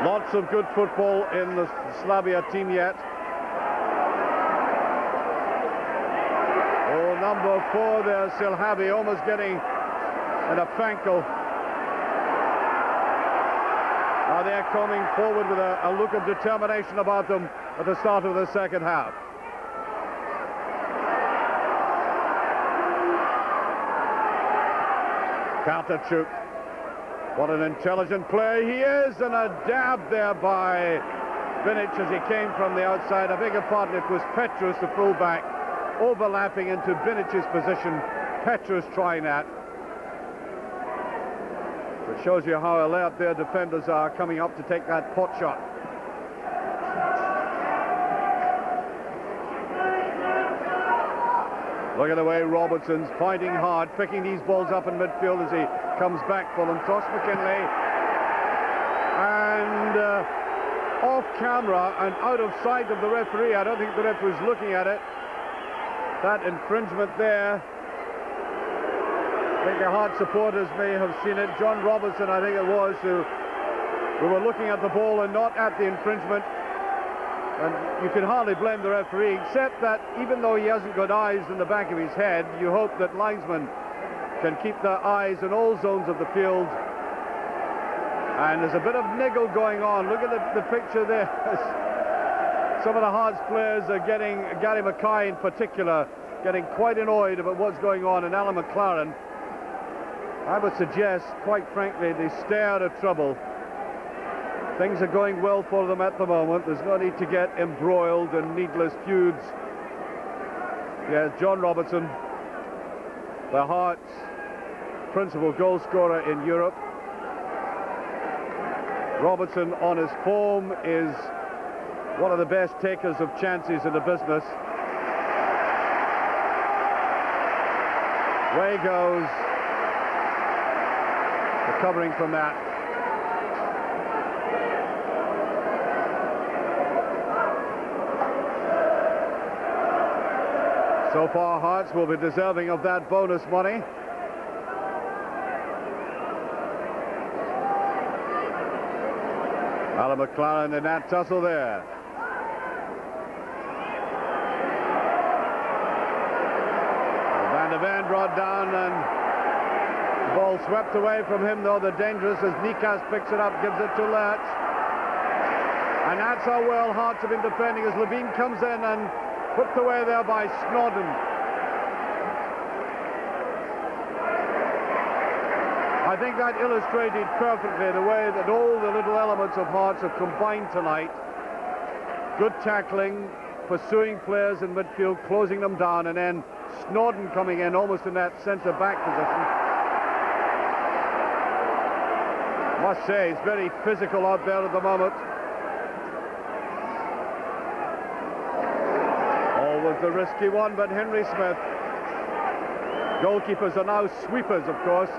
Lots of good football in the Slavia team yet. Oh, number 4 there, Silhavi, almost getting an Afanko. Now they're coming forward with a look of determination about them at the start of the second half. Katarchuk. What an intelligent play he is, and a dab there by Vinic as he came from the outside. I beg your pardon, it was Petrus, the fullback, overlapping into Vinic's position. Petrus trying that. It shows you how alert their defenders are coming up to take that pot shot. Look at the way Robertson's fighting hard, picking these balls up in midfield as he comes back for them. Toss McKinley. And off camera and out of sight of the referee. I don't think the referee was looking at it. That infringement there. I think the Hearts supporters may have seen it. John Robertson, I think it was, who were looking at the ball and not at the infringement. And you can hardly blame the referee, except that even though he hasn't got eyes in the back of his head, you hope that linesmen can keep their eyes in all zones of the field. And there's a bit of niggle going on. Look at the picture there. Some of the Hearts players are getting, Gary Mackay in particular, getting quite annoyed about what's going on, and Alan McLaren. I would suggest, quite frankly, they stay out of trouble. Things are going well for them at the moment. There's no need to get embroiled in needless feuds. Yes, John Robertson, the Hearts' principal goal scorer in Europe. Robertson on his form is one of the best takers of chances in the business. Way goes recovering from that. So far, Hearts will be deserving of that bonus money. Alan McLaren in that tussle there. Van der Ven brought down, and the ball swept away from him, though. The dangerous as Nikas picks it up, gives it to Lerch. And that's how well Hearts have been defending as Levine comes in and put away there by Snodden. I think that illustrated perfectly the way that all the little elements of Hearts have combined tonight. Good tackling, pursuing players in midfield, closing them down, and then Snodden coming in almost in that centre-back position. Must say, he's very physical out there at the moment. Was the risky one, but Henry Smith. Goalkeepers are now sweepers, of course.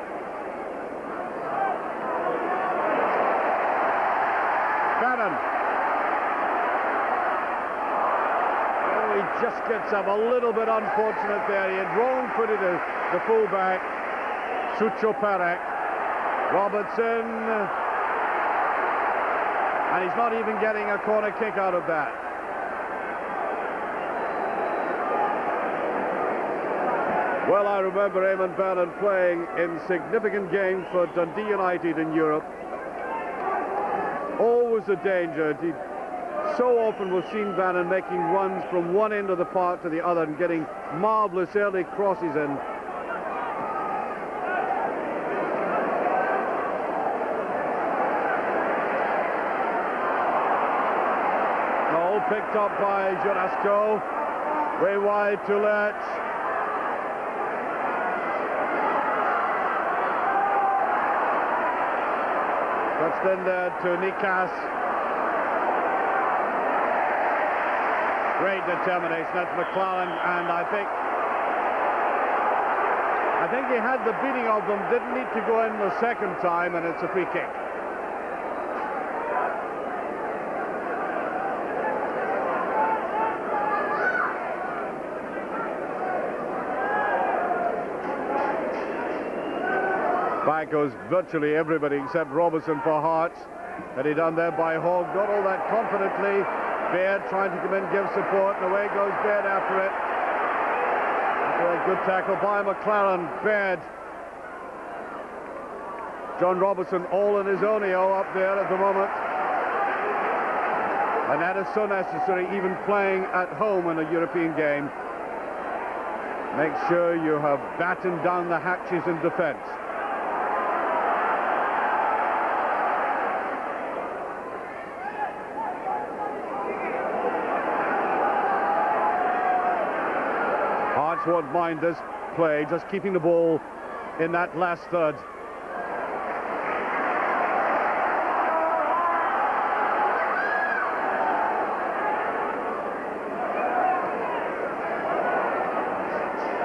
Bannon. Oh, he just gets up a little bit unfortunate there. He had wrong-footed the fullback, Suchoparek. Robertson. And he's not even getting a corner kick out of that. Well, I remember Eamon Bannon playing in significant games for Dundee United in Europe. Always a danger. So often we've seen Bannon making runs from one end of the park to the other and getting marvellous early crosses in. Goal picked up by Jurasco. Way wide to Lerch. Touched in there to Nikas. Great determination. That's McLaren, and I think he had the beating of them. Didn't need to go in the second time, and it's a free kick. Back goes virtually everybody except Robertson for Hearts. And he done there by Hogg, not all that confidently. Baird trying to come in, give support, and away goes Baird after it. After a good tackle by McLaren, Baird. John Robertson all in his own-io up there at the moment. And that is so necessary, even playing at home in a European game. Make sure you have battened down the hatches in defence. Hearts won't mind this play, just keeping the ball in that last third.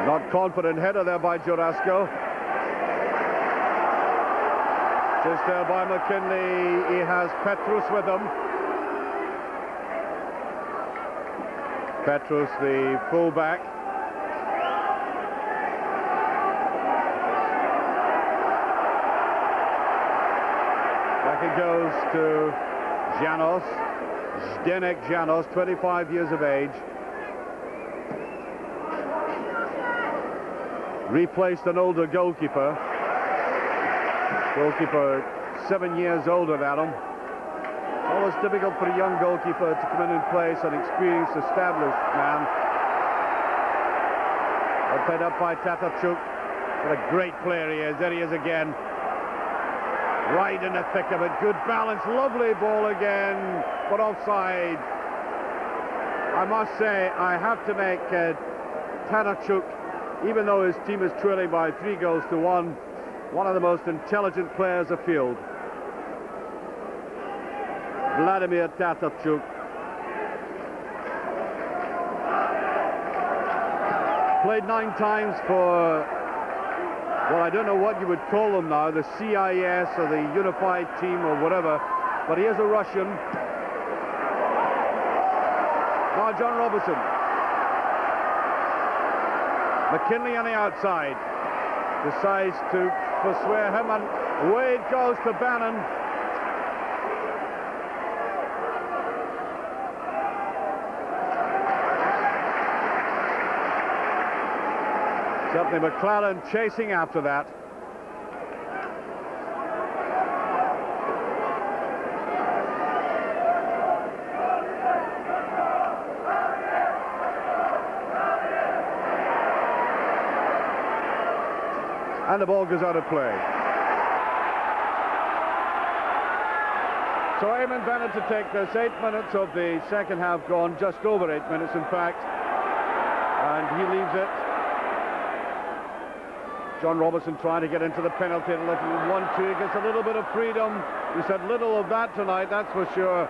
Not confident header there by Jurasco. Just there by McKinley. He has Petrus with him. Petrus, the fullback. Back it goes to Janos. Zdenek Janos, 25 years of age. Replaced an older goalkeeper. Goalkeeper 7 years older than him. Always difficult for a young goalkeeper to come in and place an experienced, established man. Played up by Tatarchuk. What a great player he is. There he is again. Right in the thick of it. Good balance. Lovely ball again. But offside. I must say, I have to make Tatarchuk, even though his team is trailing by 3-1, one of the most intelligent players afield. Vladimir Tatarchuk. Played 9 times for, well, I don't know what you would call them now, the CIS or the Unified Team or whatever, but he is a Russian. Now John Robertson. McKinley on the outside, decides to persuade him, and away it goes to Bannon. Certainly McLaren chasing after that. And the ball goes out of play. So Eamon Bennett to take this. 8 minutes of the second half gone, just over 8 minutes in fact. And he leaves it. John Robertson trying to get into the penalty, a little 1-2, gets a little bit of freedom. We said little of that tonight, that's for sure.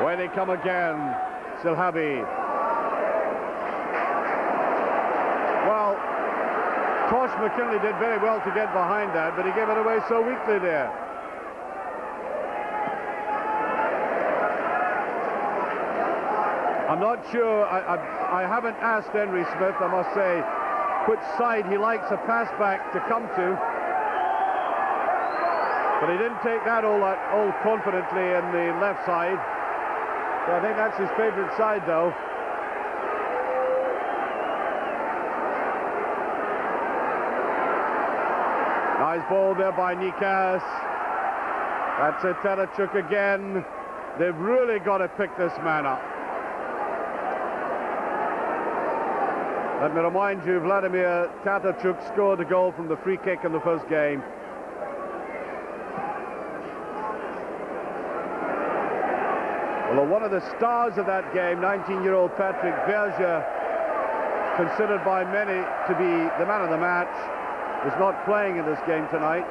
Away they come again. Silhabi. Well, Tosh McKinley did very well to get behind that, but he gave it away so weakly there. I'm not sure, I haven't asked Henry Smith, I must say, which side he likes a pass back to come to. But he didn't take that all confidently in the left side. So I think that's his favorite side, though. Nice ball there by Nikas. That's it, Tatarchuk again. They've really got to pick this man up. Let me remind you, Vladimir Tatarchuk scored a goal from the free kick in the first game. Well, one of the stars of that game, 19-year-old Patrick Berger, considered by many to be the man of the match, is not playing in this game tonight.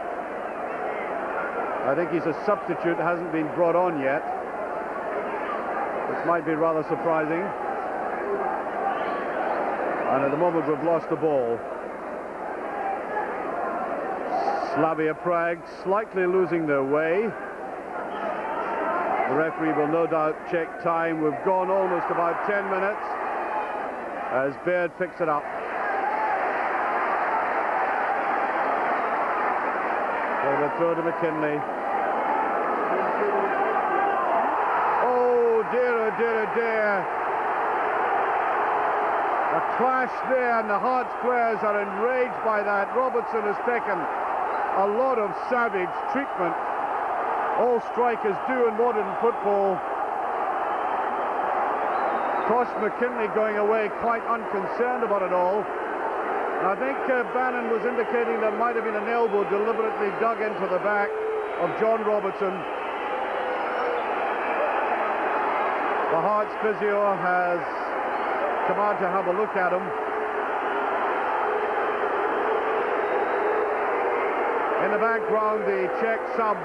I think he's a substitute, hasn't been brought on yet. This might be rather surprising. And at the moment we've lost the ball. Slavia Prague slightly losing their way. The referee will no doubt check time. We've gone almost about 10 minutes as Baird picks it up. So the throw to McKinley. Oh dear, oh dear, oh dear. A clash there, and the Hearts players are enraged by that. Robertson has taken a lot of savage treatment. All strikers do in modern football. Tosh McKinley going away quite unconcerned about it all. I think Bannon was indicating there might have been an elbow deliberately dug into the back of John Robertson. The Hearts physio has come out to have a look at him. In the background, the Czech subs.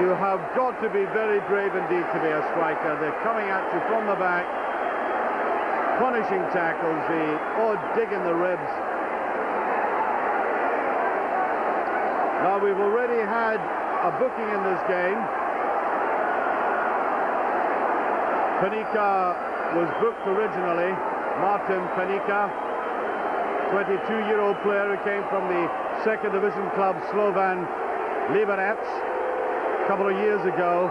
You have got to be very brave indeed to be a striker. They're coming at you from the back, punishing tackles, the odd dig in the ribs. Now we've already had a booking in this game. Panika was booked originally, Martin Panika, 22-year-old player who came from the second division club Slovan Liberec a couple of years ago,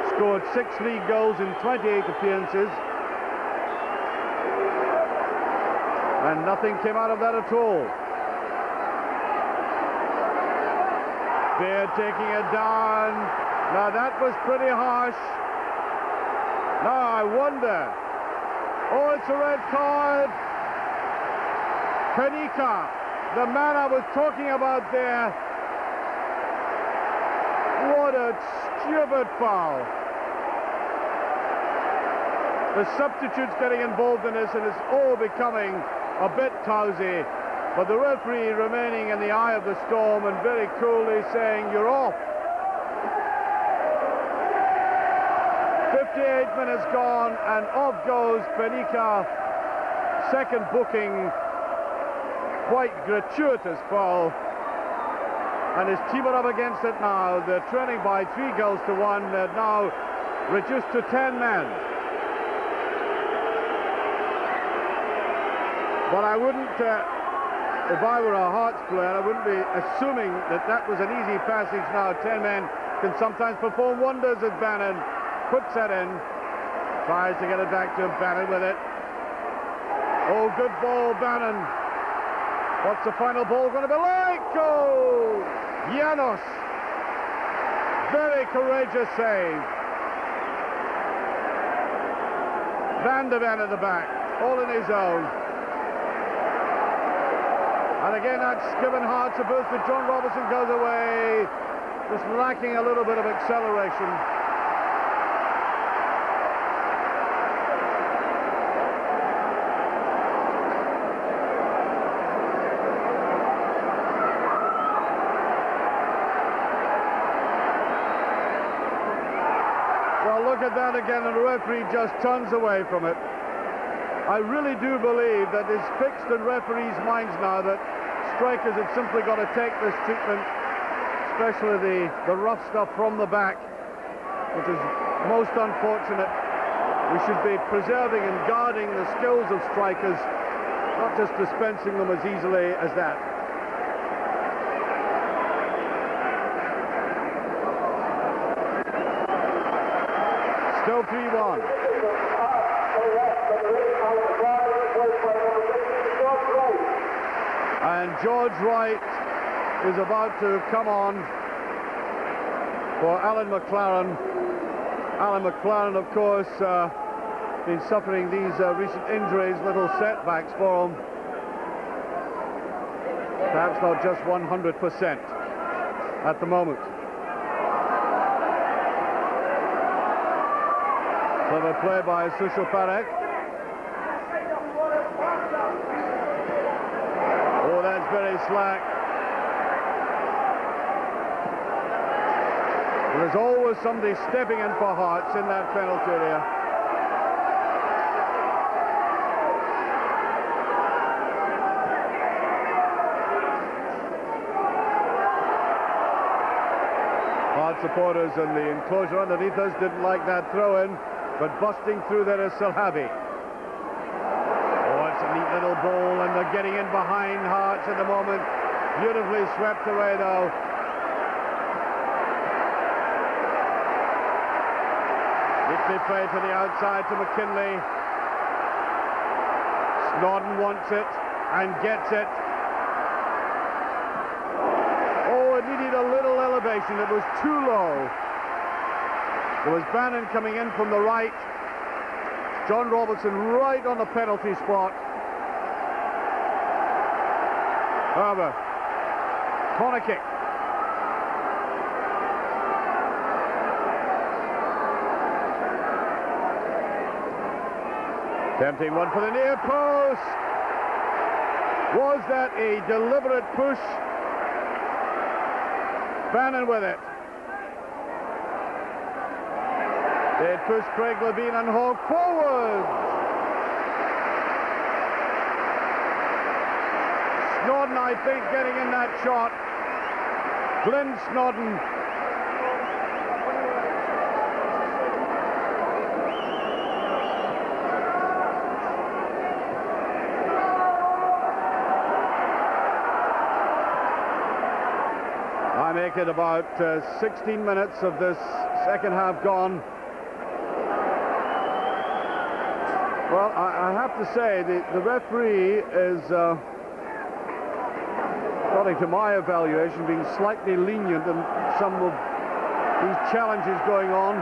scored 6 league goals in 28 appearances, and nothing came out of that at all. Bear taking it down. Now that was pretty harsh. Now I wonder. Oh, it's a red card. Panika, the man I was talking about there. What a stupid foul. The substitutes getting involved in this, and it's all becoming a bit tousy. But the referee remaining in the eye of the storm and very coolly saying, you're off. 58 minutes gone, and off goes Panika. Second booking, quite gratuitous foul. And his team are up against it now. They're trailing by 3 goals to 1. They're now reduced to 10 men. But I wouldn't, if I were a Hearts player, I wouldn't be assuming that that was an easy passage now. 10 men can sometimes perform wonders as Bannon puts that in. Tries to get it back to Bannon with it. Oh, good ball, Bannon. What's the final ball going to be like? Oh, Janos. Very courageous save. Van de Ven at the back, all in his own. And again, that's given Hearts a boost, but John Robertson goes away, just lacking a little bit of acceleration. Well, look at that again, and the referee just turns away from it. I really do believe that it's fixed in referees' minds now that strikers have simply got to take this treatment, especially the rough stuff from the back, which is most unfortunate. We should be preserving and guarding the skills of strikers, not just dispensing them as easily as that. Still 3-1. And George Wright is about to come on for Alan McLaren. Alan McLaren, of course, been suffering these recent injuries, little setbacks for him. Perhaps not just 100% at the moment. Clever play by Sushil Parekh. Oh, that's very slack. There's always somebody stepping in for Hearts in that penalty area. Hearts supporters in the enclosure underneath us didn't like that throw-in, but busting through there is Salhavi. Oh, it's a neat little ball, and they're getting in behind Hearts at the moment. Beautifully swept away, though. Neatly played to the outside to McKinley. Snodden wants it and gets it. Oh, it needed a little elevation. It was too low. There was Bannon coming in from the right. John Robertson right on the penalty spot. However, corner kick. Tempting one for the near post. Was that a deliberate push? Bannon with it. They push Craig Levine and Hawke forward. Snodden, I think, getting in that shot. Glenn Snodden. I make it about 16 minutes of this second half gone. Well, I have to say, the referee is, according to my evaluation, being slightly lenient in some of these challenges going on.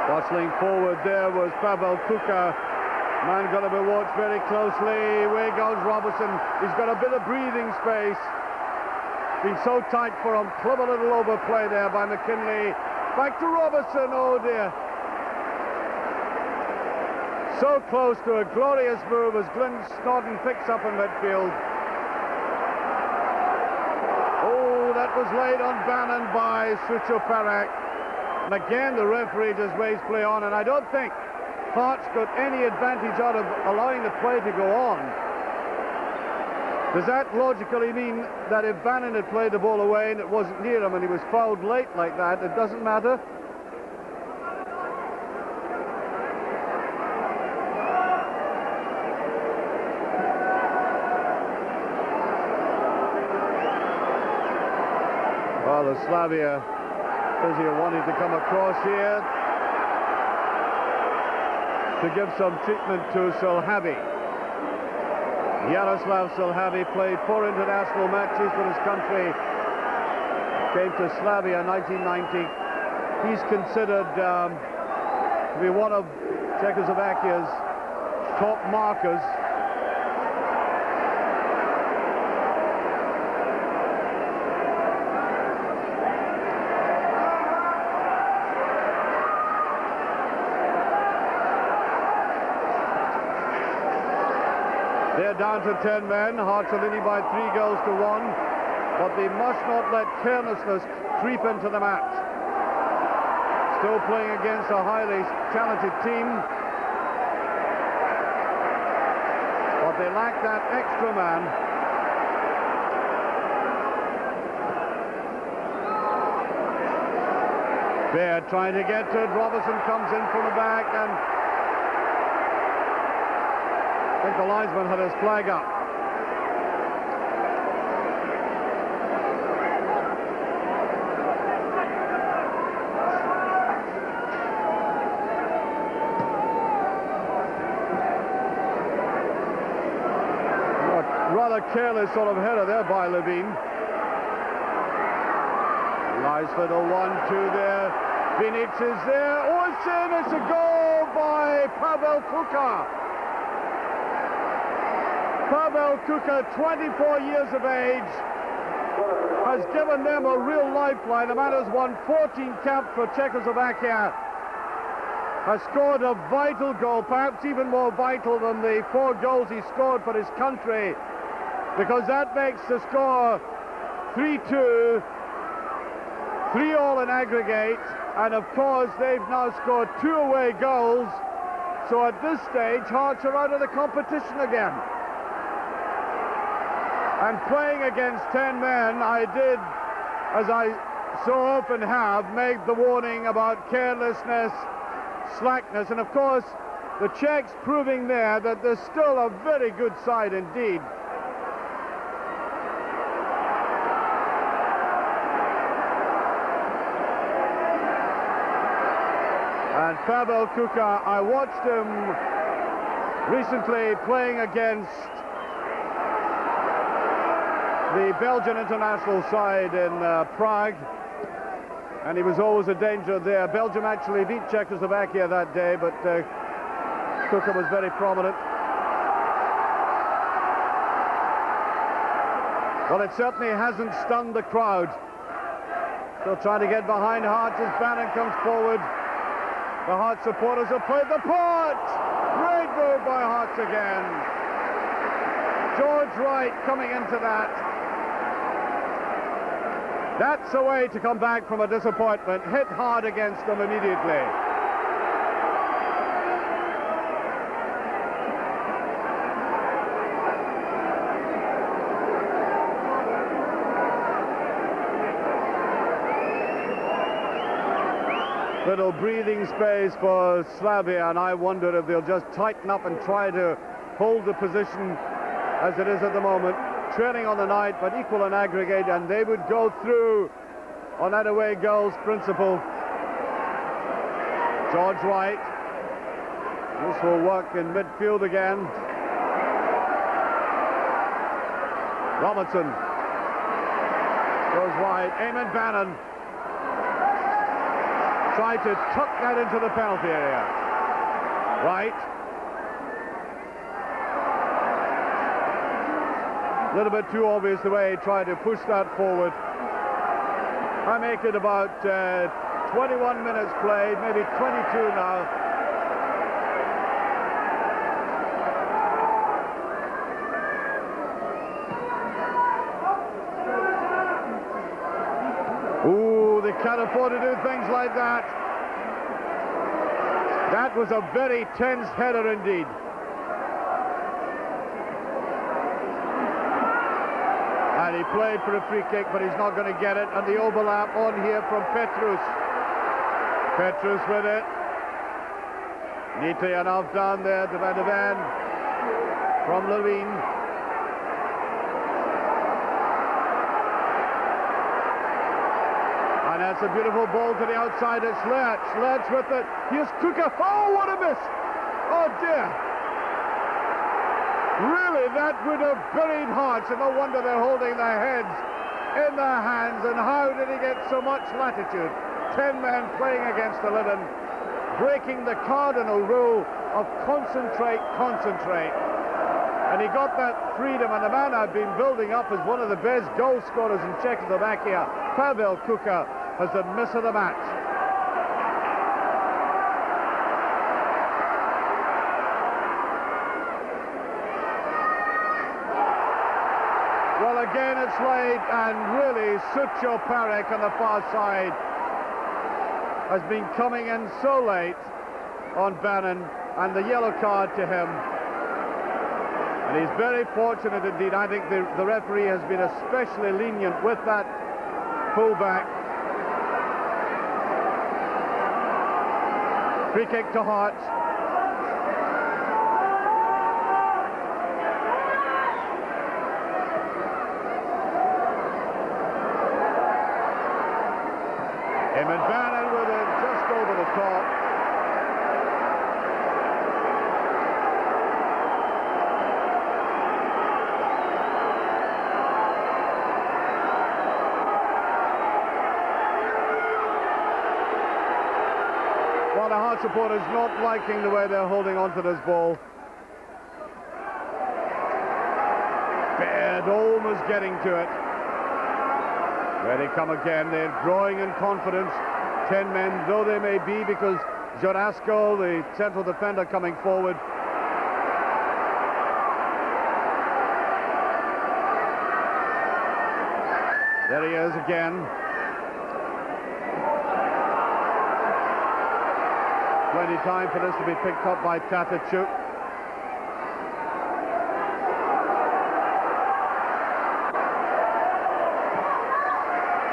Bustling forward there was Pavel Kuka. Man got to be watched very closely. Away goes Robertson. He's got a bit of breathing space. Been so tight for him. Clever little overplay there by McKinley. Back to Robertson. Oh dear. So close to a glorious move as Glenn Snodden picks up in midfield. Oh, that was laid on Bannon by Sucho Parak. And again, the referee just waves play on, and I don't think Hearts got any advantage out of allowing the play to go on. Does that logically mean that if Bannon had played the ball away and it wasn't near him and he was fouled late like that, it doesn't matter? Well, the Slavia physio wanting to come across here to give some treatment to Solhavi. Yaroslav Solhavi played 4 international matches for his country. Came to Slavia in 1990. He's considered to be one of Czechoslovakia's top markers. They're down to 10 men. Hearts are leading by 3 goals to 1. But they must not let carelessness creep into the match. Still playing against a highly talented team. But they lack that extra man. Baird trying to get to it. Robertson comes in from the back, and I think the linesman had his flag up. Rather careless sort of header there by Levine. Lysford a 1-2 there. Phoenix is there. Oh, it's in. It's a goal by Pavel Kuka. Pavel Kuka, 24 years of age, has given them a real lifeline. The man has won 14 caps for Czechoslovakia, has scored a vital goal, perhaps even more vital than the 4 goals he scored for his country, because that makes the score 3-2, 3-all in aggregate, and of course they've now scored 2 away goals, so at this stage Hearts are out of the competition again. And playing against 10 men, I did, as I so often have, make the warning about carelessness, slackness, and of course The Czechs proving there that they're still a very good side indeed. And Pavel Kuka, I watched him recently playing against the Belgian international side in Prague, and he was always a danger there. Belgium actually beat Czechoslovakia that day, but Kuka was very prominent. Well, it certainly hasn't stunned the crowd. Still trying to get behind Hearts as Bannon comes forward. The Hearts supporters have played the part. Great move by Hearts again. George Wright coming into that. That's a way to come back from a disappointment. Hit hard against them immediately. Little breathing space for Slavia, and I wonder if they'll just tighten up and try to hold the position as it is at the moment. Trailing on the night, but equal in aggregate, and they would go through on that away goals principle. George Wright. This will work in midfield again. Robertson goes wide. Eamon Bannon tried to tuck that into the penalty area. Wright. A little bit too obvious the way he tried to push that forward. I make it about 21 minutes played, maybe 22 now. Ooh, they can't afford to do things like that. That was a very tense header indeed. And he played for a free kick, but he's not going to get it. And the overlap on here from Petrus. Petrus with it. Neatly enough down there to Van de Ven. From Levine. And that's a beautiful ball to the outside. It's Lerch. Lerch with it. Here's Kuka. Oh, what a miss. Oh, dear. Really, that would have buried Hearts, and no wonder they're holding their heads in their hands. And how did he get so much latitude? 10 men playing against 11, breaking the cardinal rule of concentrate, concentrate. And he got that freedom, and the man I've been building up as one of the best goal scorers in Czechoslovakia, Pavel Kuka, has the miss of the match. Well, again it's late, and really Sucho Parek on the far side has been coming in so late on Bannon, and the yellow card to him. And he's very fortunate indeed. I think the referee has been especially lenient with that fullback. Free kick to Hearts. Eamon Bannon with it just over the top. Well, the Hearts supporters not liking the way they're holding on to this ball. Baird almost getting to it. There they come again. They're growing in confidence. 10 men, though they may be, because Jorasco, the central defender, coming forward. There he is again. Plenty of time for this to be picked up by Tatachuk.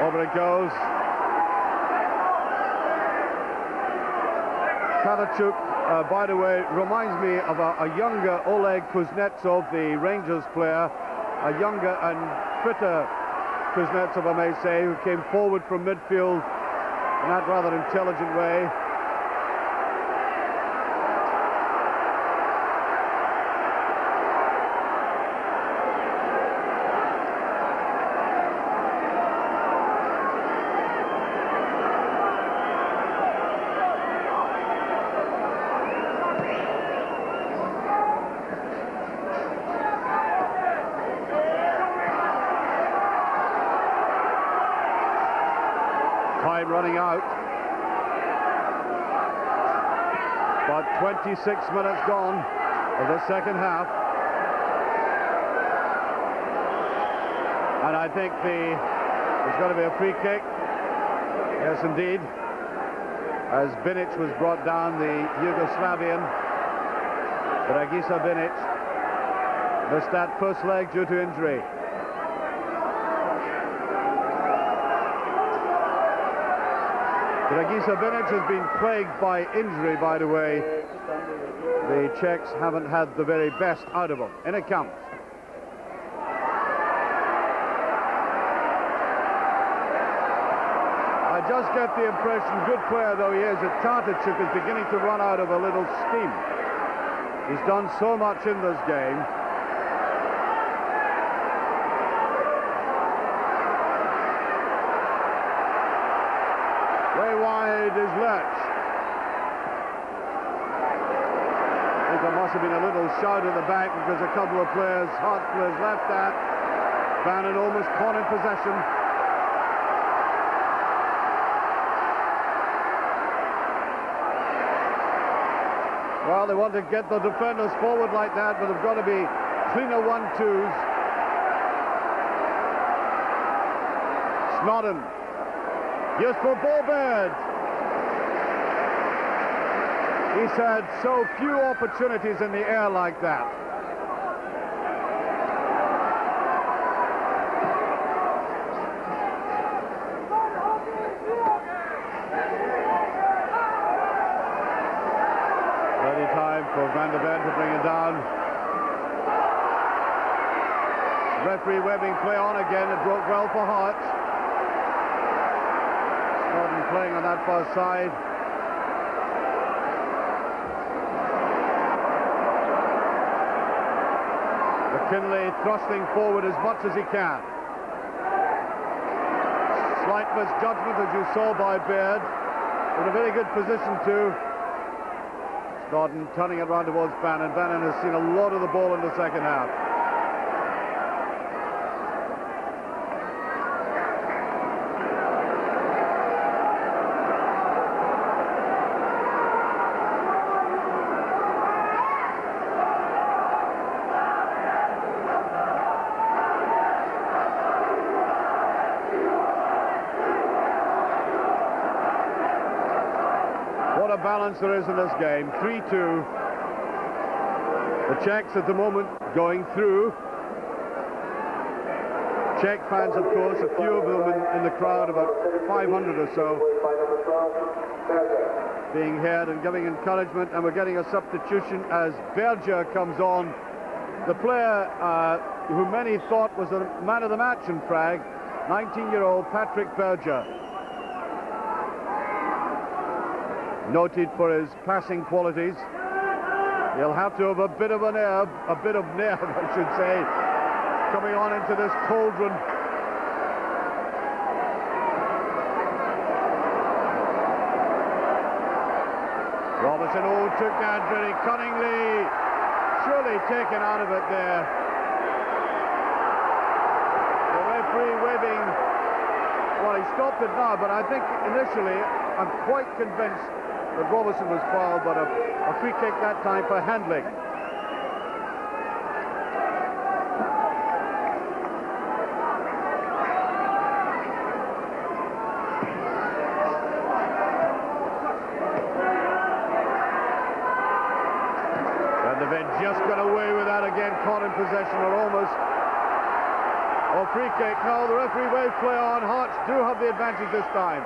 Over it goes. Kavachuk, by the way, reminds me of a younger Oleg Kuznetsov, the Rangers player, a younger and fitter Kuznetsov, I may say, who came forward from midfield in that rather intelligent way. Time running out, but 26 minutes gone of the second half, and I think there's going to be a free kick. Yes, indeed, as Binic was brought down, the Yugoslavian Dragisa Binic missed that first leg due to injury. Dragisa Binic has been plagued by injury, by the way. The Czechs haven't had the very best out of him. In it comes. I just get the impression, good player though he is, that Tynecastle is beginning to run out of a little steam. He's done so much in this game. Way wide is Lech. I think there must have been a little shout at the back because a couple of players, Hearts players, left that. Bannon almost caught in possession. Well, they want to get the defenders forward like that, but they've got to be cleaner 1-2s. Snodden. Just for Borbed. He's had so few opportunities in the air like that. Ready time for Van der Ven to bring it down. Referee Webbing play on again. It broke well for Hearts. Playing on that far side. McKinley thrusting forward as much as he can. Slight misjudgment, as you saw, by Baird. In a very good position too. Snodden turning it round towards Bannon. Bannon has seen a lot of the ball in the second half. What a balance there is in this game. 3-2. The Czechs at the moment going through. Czech fans, of course, a few of them in the crowd, about 500 or so, being heard and giving encouragement, and we're getting a substitution as Berger comes on. The player who many thought was the man of the match in Prague, 19-year-old Patrick Berger. Noted for his passing qualities. He'll have to have a bit of nerve, I should say, coming on into this cauldron. Robertson, took that very cunningly, surely taken out of it there. The referee Webbing, well, he stopped it now, but I think initially, I'm quite convinced that Robertson was fouled, but a free kick that time for handling. And the vet just got away with that again, caught in possession or almost. Oh, free kick. No, the referee waves play on. Hearts do have the advantage this time.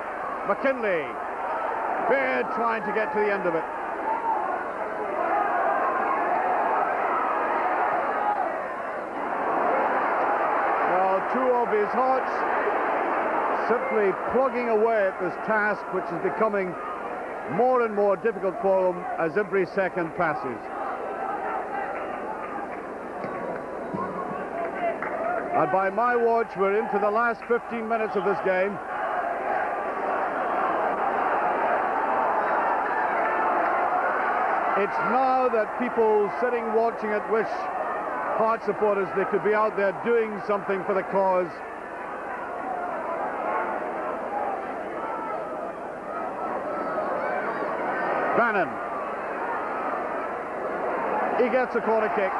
McKinley. Baird trying to get to the end of it. two of his Hearts simply plugging away at this task, which is becoming more and more difficult for them as every second passes. And by my watch, we're into the last 15 minutes of this game. It's now that people sitting watching it wish, Hearts supporters, they could be out there doing something for the cause. Bannon. He gets a corner kick.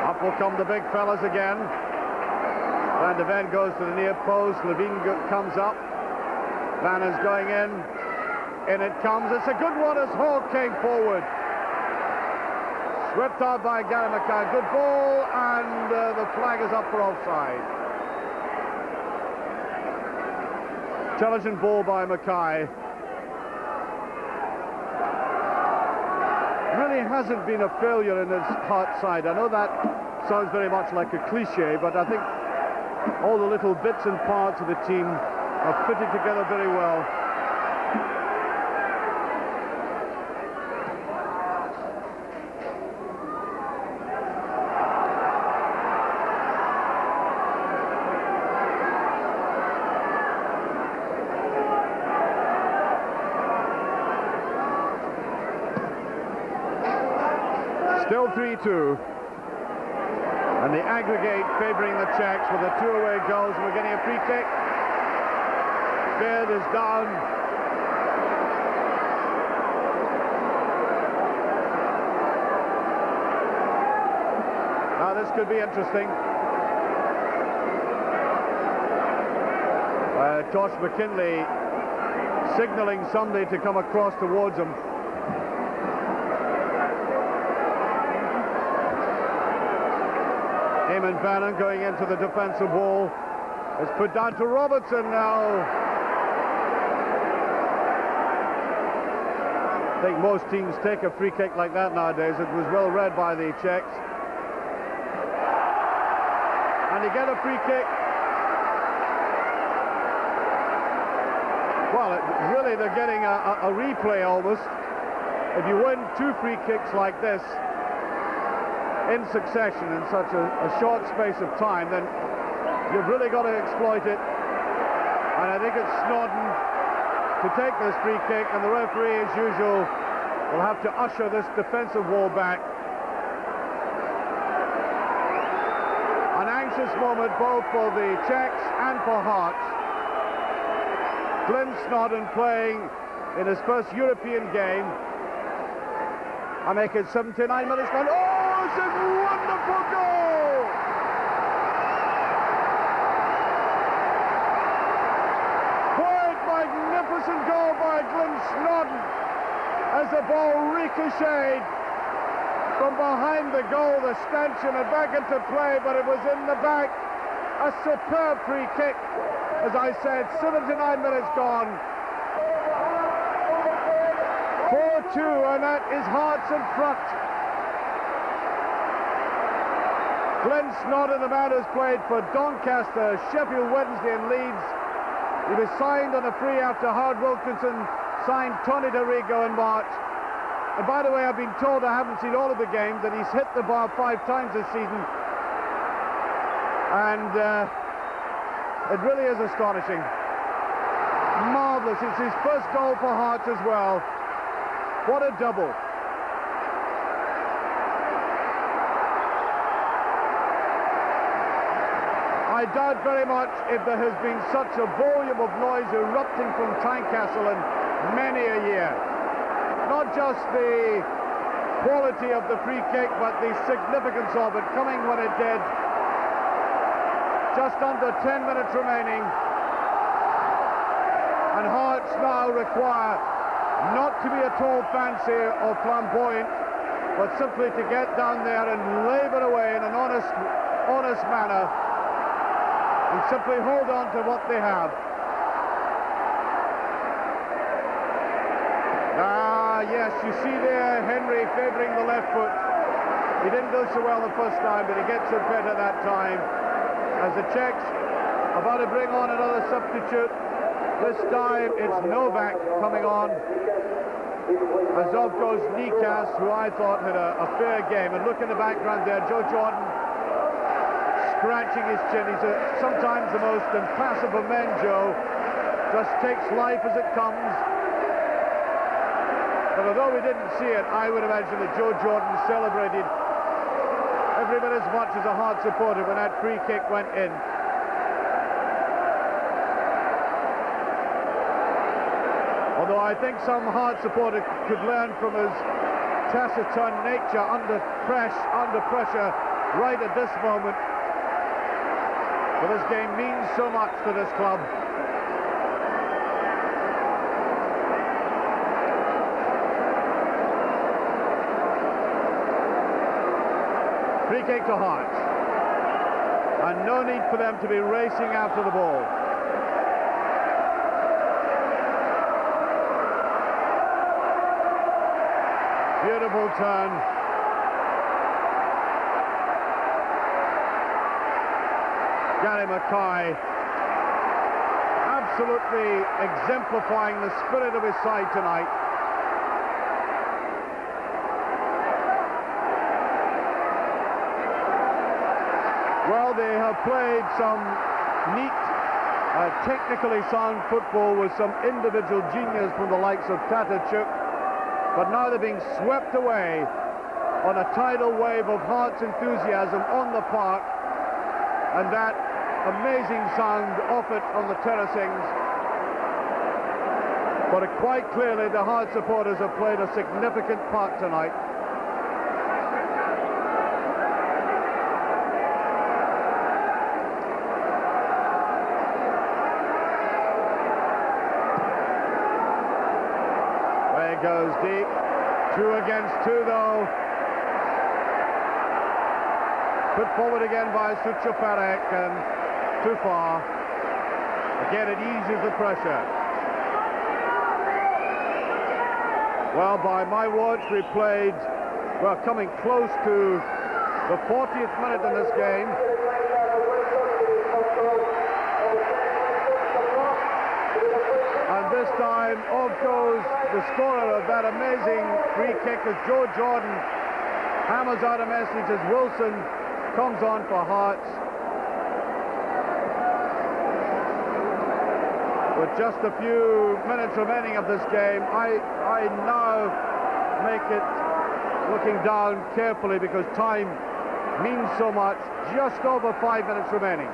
Up will come the big fellas again. Van de Ven goes to the near post. Levine comes up. Bannon's going in. In it comes. It's a good one as Hall came forward. Swept out by Gary Mackay. Good ball, and the flag is up for offside. Intelligent ball by Mackay. Really hasn't been a failure in his Heart side. I know that sounds very much like a cliche, but I think all the little bits and parts of the team are fitted together very well. Still 3-2. And the aggregate favouring the Czechs with the two away goals. We're getting a free kick. Beard is down. Now this could be interesting. Josh McKinley signalling somebody to come across towards him. Eamon Bannon going into the defensive wall. It's put down to Robertson now. I think most teams take a free kick like that nowadays. It was well read by the Czechs. And you get a free kick. Well, really they're getting a replay almost. If you win two free kicks like this in succession in such a short space of time, then you've really got to exploit it. And I think it's Snodden to take this free kick, and the referee, as usual, will have to usher this defensive wall back. An anxious moment both for the Czechs and for Hearts. Glenn Snodden playing in his first European game. I make it 79 minutes. Oh, it's a wonderful goal! Quite magnificent goal by Glenn Snodden as the ball ricocheted from behind the goal, the stanchion, and back into play, but it was in the back. A superb free kick, as I said, 79 minutes gone. 4-2, and that is Hearts in front. Glenn Snodden, the man who's played for Doncaster, Sheffield Wednesday and Leeds. He was signed on a free after Howard Wilkinson signed Tony DeRigo in March. And by the way, I've been told, I haven't seen all of the games, that he's hit the bar 5 times this season. And it really is astonishing. Marvellous. It's his first goal for Hearts as well. What a double. I doubt very much if there has been such a volume of noise erupting from Tynecastle in many a year. Not just the quality of the free kick, but the significance of it coming when it did. Just under 10 minutes remaining. And Hearts now require not to be at all fancy or flamboyant, but simply to get down there and labour away in an honest manner and simply hold on to what they have. Yes, you see there Henry favouring the left foot. He didn't do so well the first time, but he gets it better that time. As the Czechs about to bring on another substitute. This time it's Novak coming on. As off goes Tynecastle, who I thought had a fair game. And look in the background there, Joe Jordan scratching his chin. He's sometimes the most impassive of men, Joe. Just takes life as it comes. But although we didn't see it, I would imagine that Joe Jordan celebrated every bit as much as a Hearts supporter when that free kick went in. Although I think some Hearts supporter could learn from his taciturn nature under pressure right at this moment. But this game means so much to this club. Free kick to Hearts. And no need for them to be racing after the ball. Beautiful turn. Gary Mackay absolutely exemplifying the spirit of his side tonight. Well, they have played some neat, technically sound football with some individual genius from the likes of Tatarchuk, but now they're being swept away on a tidal wave of Hearts enthusiasm on the park, and that amazing sound off it on the terracings. But quite clearly the Hearts supporters have played a significant part tonight. Goes deep, 2 against 2 though. Put forward again by Suchaparek, and too far. Again, it eases the pressure. Well, by my watch, we played, well, coming close to the 40th minute in this game. And this time, off goes the scorer of that amazing free kick as Joe Jordan hammers out a message as Wilson comes on for Hearts. With just a few minutes remaining of this game, I now make it looking down carefully because time means so much. Just over 5 minutes remaining.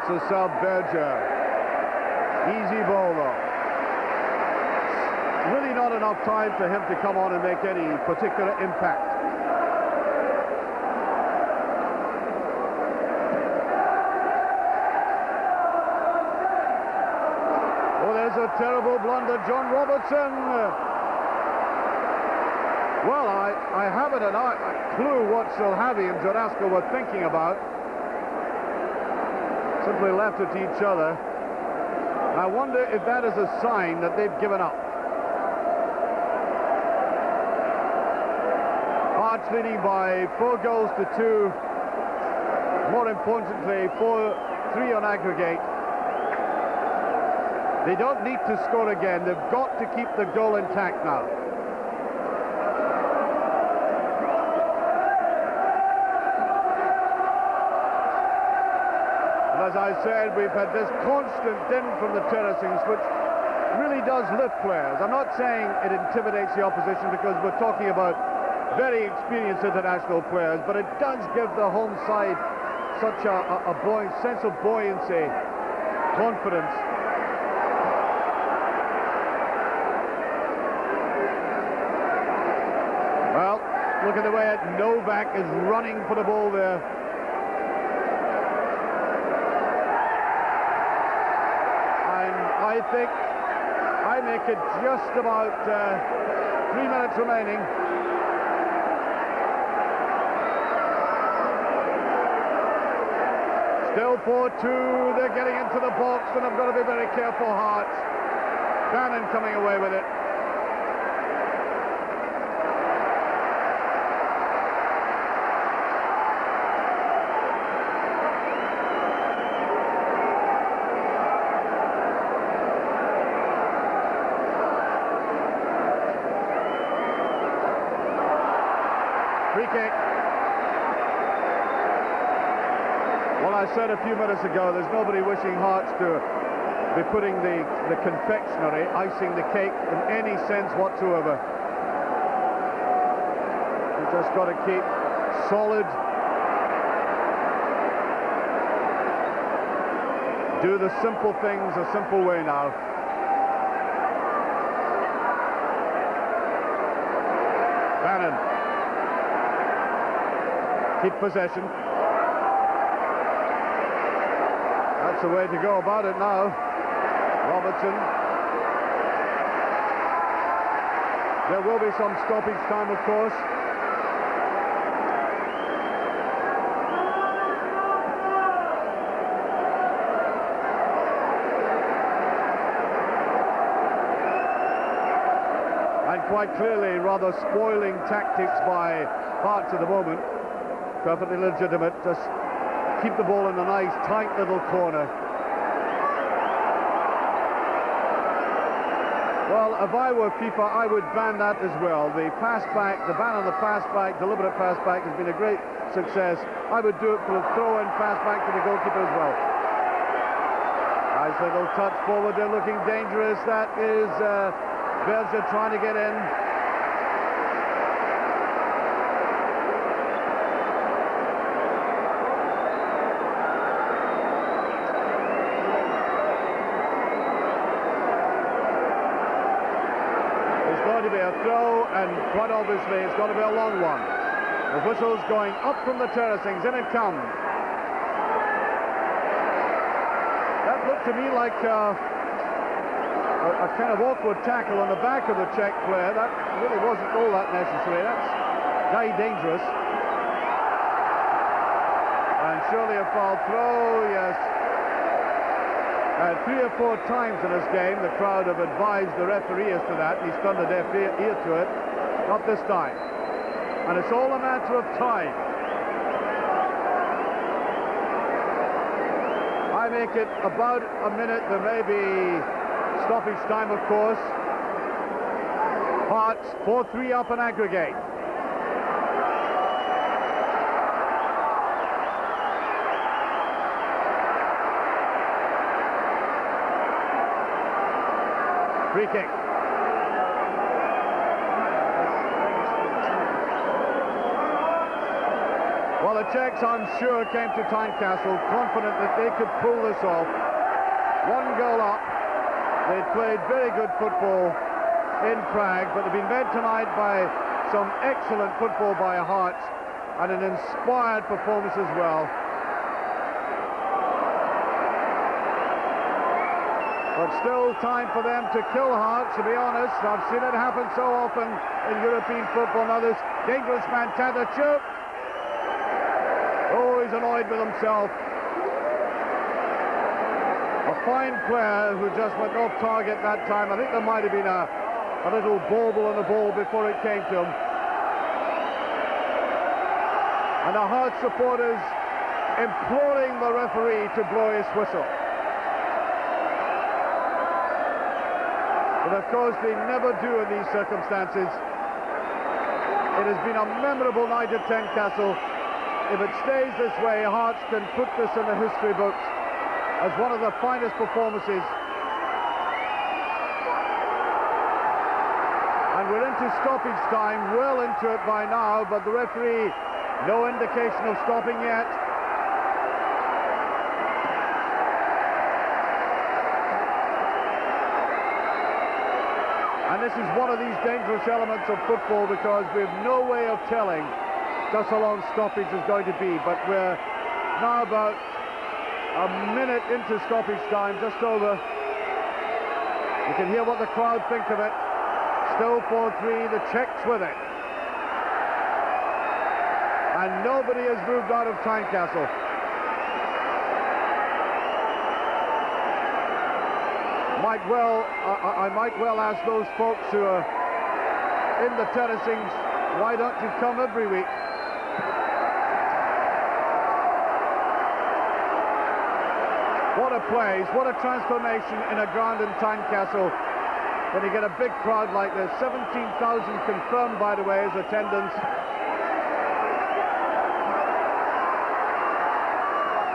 That's a sub-Berger. Easy ball though. Really not enough time for him to come on and make any particular impact. Oh, there's a terrible blunder. John Robertson. Well, I haven't a clue what Silhavi and Jurasko were thinking about. Simply left it to each other. I wonder if that is a sign that they've given up. Hearts leading by 4 goals to 2. More importantly, 4-3 on aggregate. They don't need to score again. They've got to keep the goal intact now. As I said, we've had this constant din from the terracings, which really does lift players. I'm not saying it intimidates the opposition because we're talking about very experienced international players, but it does give the home side such a sense of buoyancy, confidence. Well, look at the way Novak is running for the ball there. I I make it just about 3 minutes remaining. Still 4-2, they're getting into the box, and I've got to be very careful, Hearts. Bannon coming away with it. Free kick. Well, I said a few minutes ago, there's nobody wishing Hearts to be putting the confectionery, icing the cake in any sense whatsoever. You just got to keep solid. Do the simple things a simple way now. Bannon. Keep possession. That's the way to go about it now. Robertson. There will be some stoppage time, of course. And quite clearly rather spoiling tactics by Hearts at the moment. Perfectly legitimate. Just keep the ball in a nice, tight little corner. Well, if I were FIFA, I would ban that as well. The pass back, the ban on the pass back, deliberate pass back has been a great success. I would do it for the throw-in pass back to the goalkeeper as well. Nice little touch forward. They're looking dangerous. That is Berger trying to get in. To be a throw, and quite obviously it's going to be a long one. The whistle's going up from the terracings, in it comes. That looked to me like a kind of awkward tackle on the back of the Czech player. That really wasn't all that necessary. That's very dangerous. And surely a foul throw, yes. 3 or 4 times in this game the crowd have advised the referee as to that. He's turned a deaf ear to it. Not this time. And it's all a matter of time. I make it about a minute. There may be stoppage time, of course. Hearts 4-3 up in aggregate. Free kick. Well, the Czechs, I'm sure, came to Tynecastle confident that they could pull this off. 1 goal up. They played very good football in Prague, but they've been met tonight by some excellent football by Hearts and an inspired performance as well. But still time for them to kill Hearts, to be honest. I've seen it happen so often in European football. Now this dangerous man, Tadachuk. Oh, he's annoyed with himself. A fine player who just went off target that time. I think there might have been a little bauble on the ball before it came to him. And the Hearts supporters imploring the referee to blow his whistle. But of course they never do in these circumstances. It has been a memorable night at Tynecastle. If it stays this way, Hearts can put this in the history books as one of the finest performances. And we're into stoppage time, well into it by now, but the referee, no indication of stopping yet. And this is one of these dangerous elements of football because we have no way of telling just how long stoppage is going to be. But we're now about a minute into stoppage time, just over. You can hear what the crowd think of it. Still 4-3, the Czechs with it. And nobody has moved out of Tynecastle. I might well ask those folks who are in the terracings, why don't you come every week? What a place, what a transformation in a ground in Tynecastle when you get a big crowd like this. 17,000 confirmed, by the way, as attendance.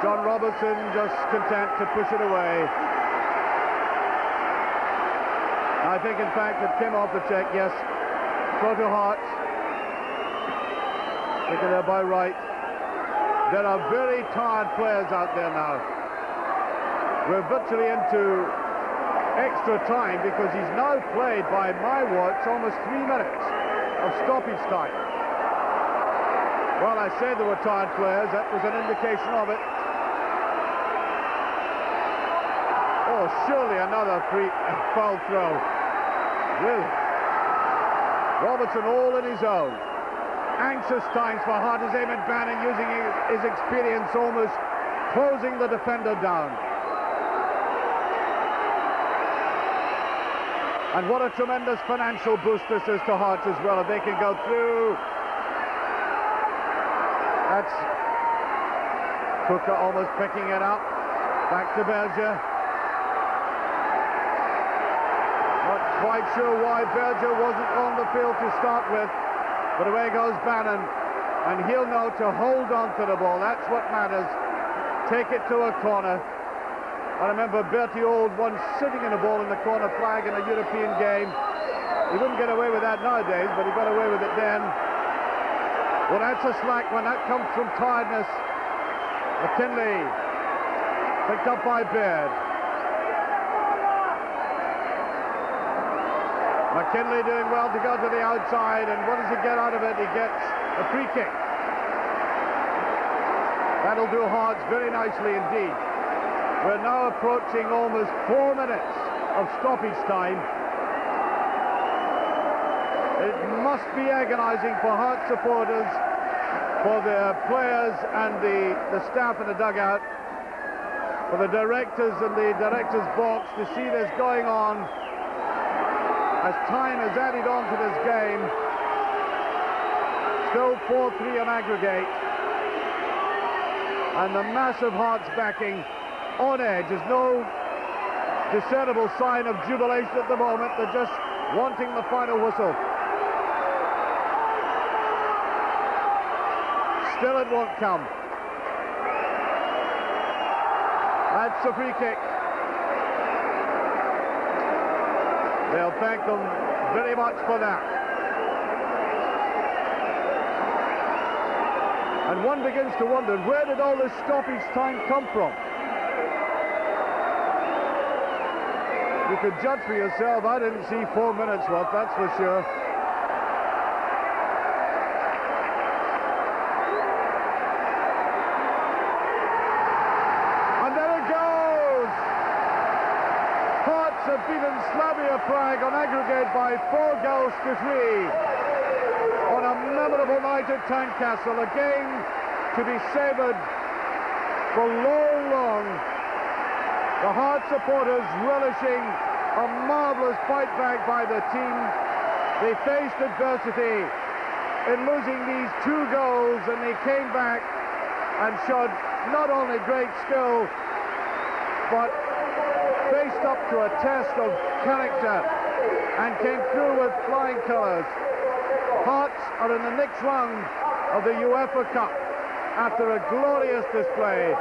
John Robertson just content to push it away. I think, in fact, it came off the check, yes. Throw to Hart. Taken there by Wright. There are very tired players out there now. We're virtually into extra time because he's now played, by my watch, almost 3 minutes of stoppage time. Well, I said there were tired players. That was an indication of it. Oh, surely another foul throw. Really? Robertson all in his own. Anxious times for Hart as Eamon Bannon using his experience, almost closing the defender down. And what a tremendous financial boost this is to Hart as well, if they can go through. That's Kuka almost picking it up. Back to Berger. Not quite sure why Berger wasn't on the field to start with, but away goes Bannon, and he'll know to hold on to the ball. That's what matters. Take it to a corner. I remember Bertie Auld once sitting in a ball in the corner flag in a European game. He wouldn't get away with that nowadays, but he got away with it then. Well, that's a slack one. That comes from tiredness. McKinley picked up by Baird. McKinley doing well to go to the outside, and what does he get out of it? He gets a free kick. That'll do Hearts very nicely indeed. We're now approaching almost 4 minutes of stoppage time. It must be agonizing for Hearts supporters, for the players and the staff in the dugout, for the directors and the directors' box to see this going on. As time is added on to this game, still 4-3 on aggregate, and the massive Hearts backing on edge. There's no discernible sign of jubilation at the moment. They're just wanting the final whistle. Still it won't come. That's a free kick. They'll thank them very much for that. And one begins to wonder, where did all this stoppage time come from? You could judge for yourself. I didn't see 4 minutes worth, that's for sure. And there it goes! Hearts have beaten Slavia Prague on aggregate by 4 goals to 3 on a memorable night at Tynecastle. A game to be savoured for long. The Hearts supporters relishing a marvellous fight back by the team. They faced adversity in losing these 2 goals, and they came back and showed not only great skill, but faced up to a test of character and came through with flying colours. Hearts are in the next round of the UEFA Cup after a glorious display.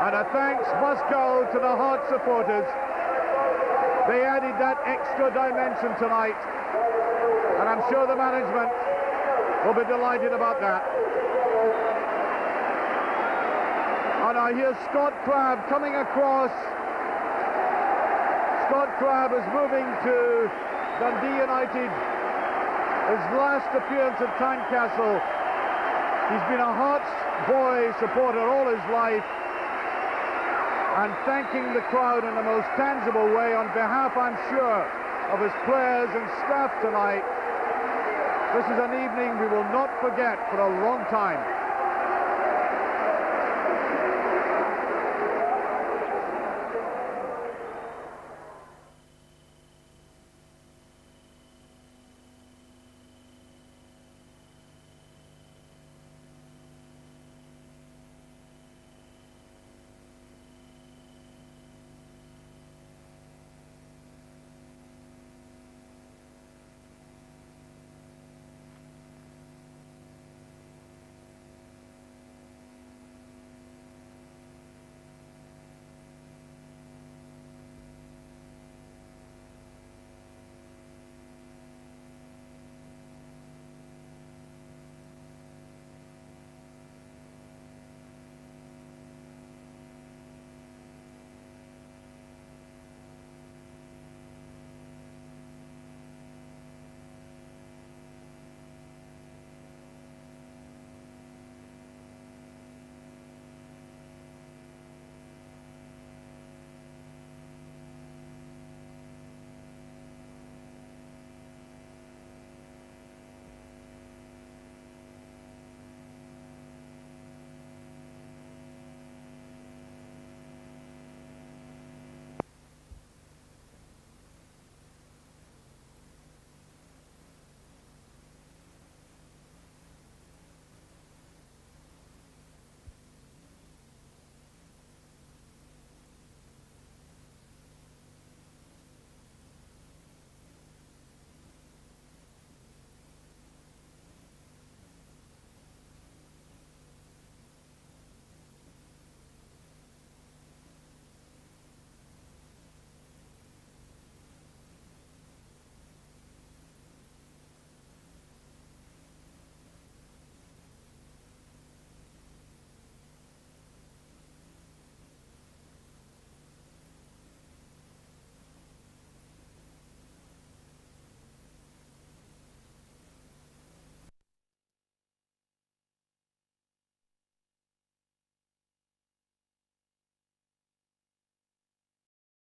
And a thanks must go to the Hearts supporters. They added that extra dimension tonight, and I'm sure the management will be delighted about that. And I hear Scott Crabb coming across. Scott Crabb is moving to Dundee United. His last appearance at Tynecastle He's been a Hearts boy supporter all his life, and thanking the crowd in the most tangible way on behalf, I'm sure, of his players and staff tonight. This is an evening we will not forget for a long time.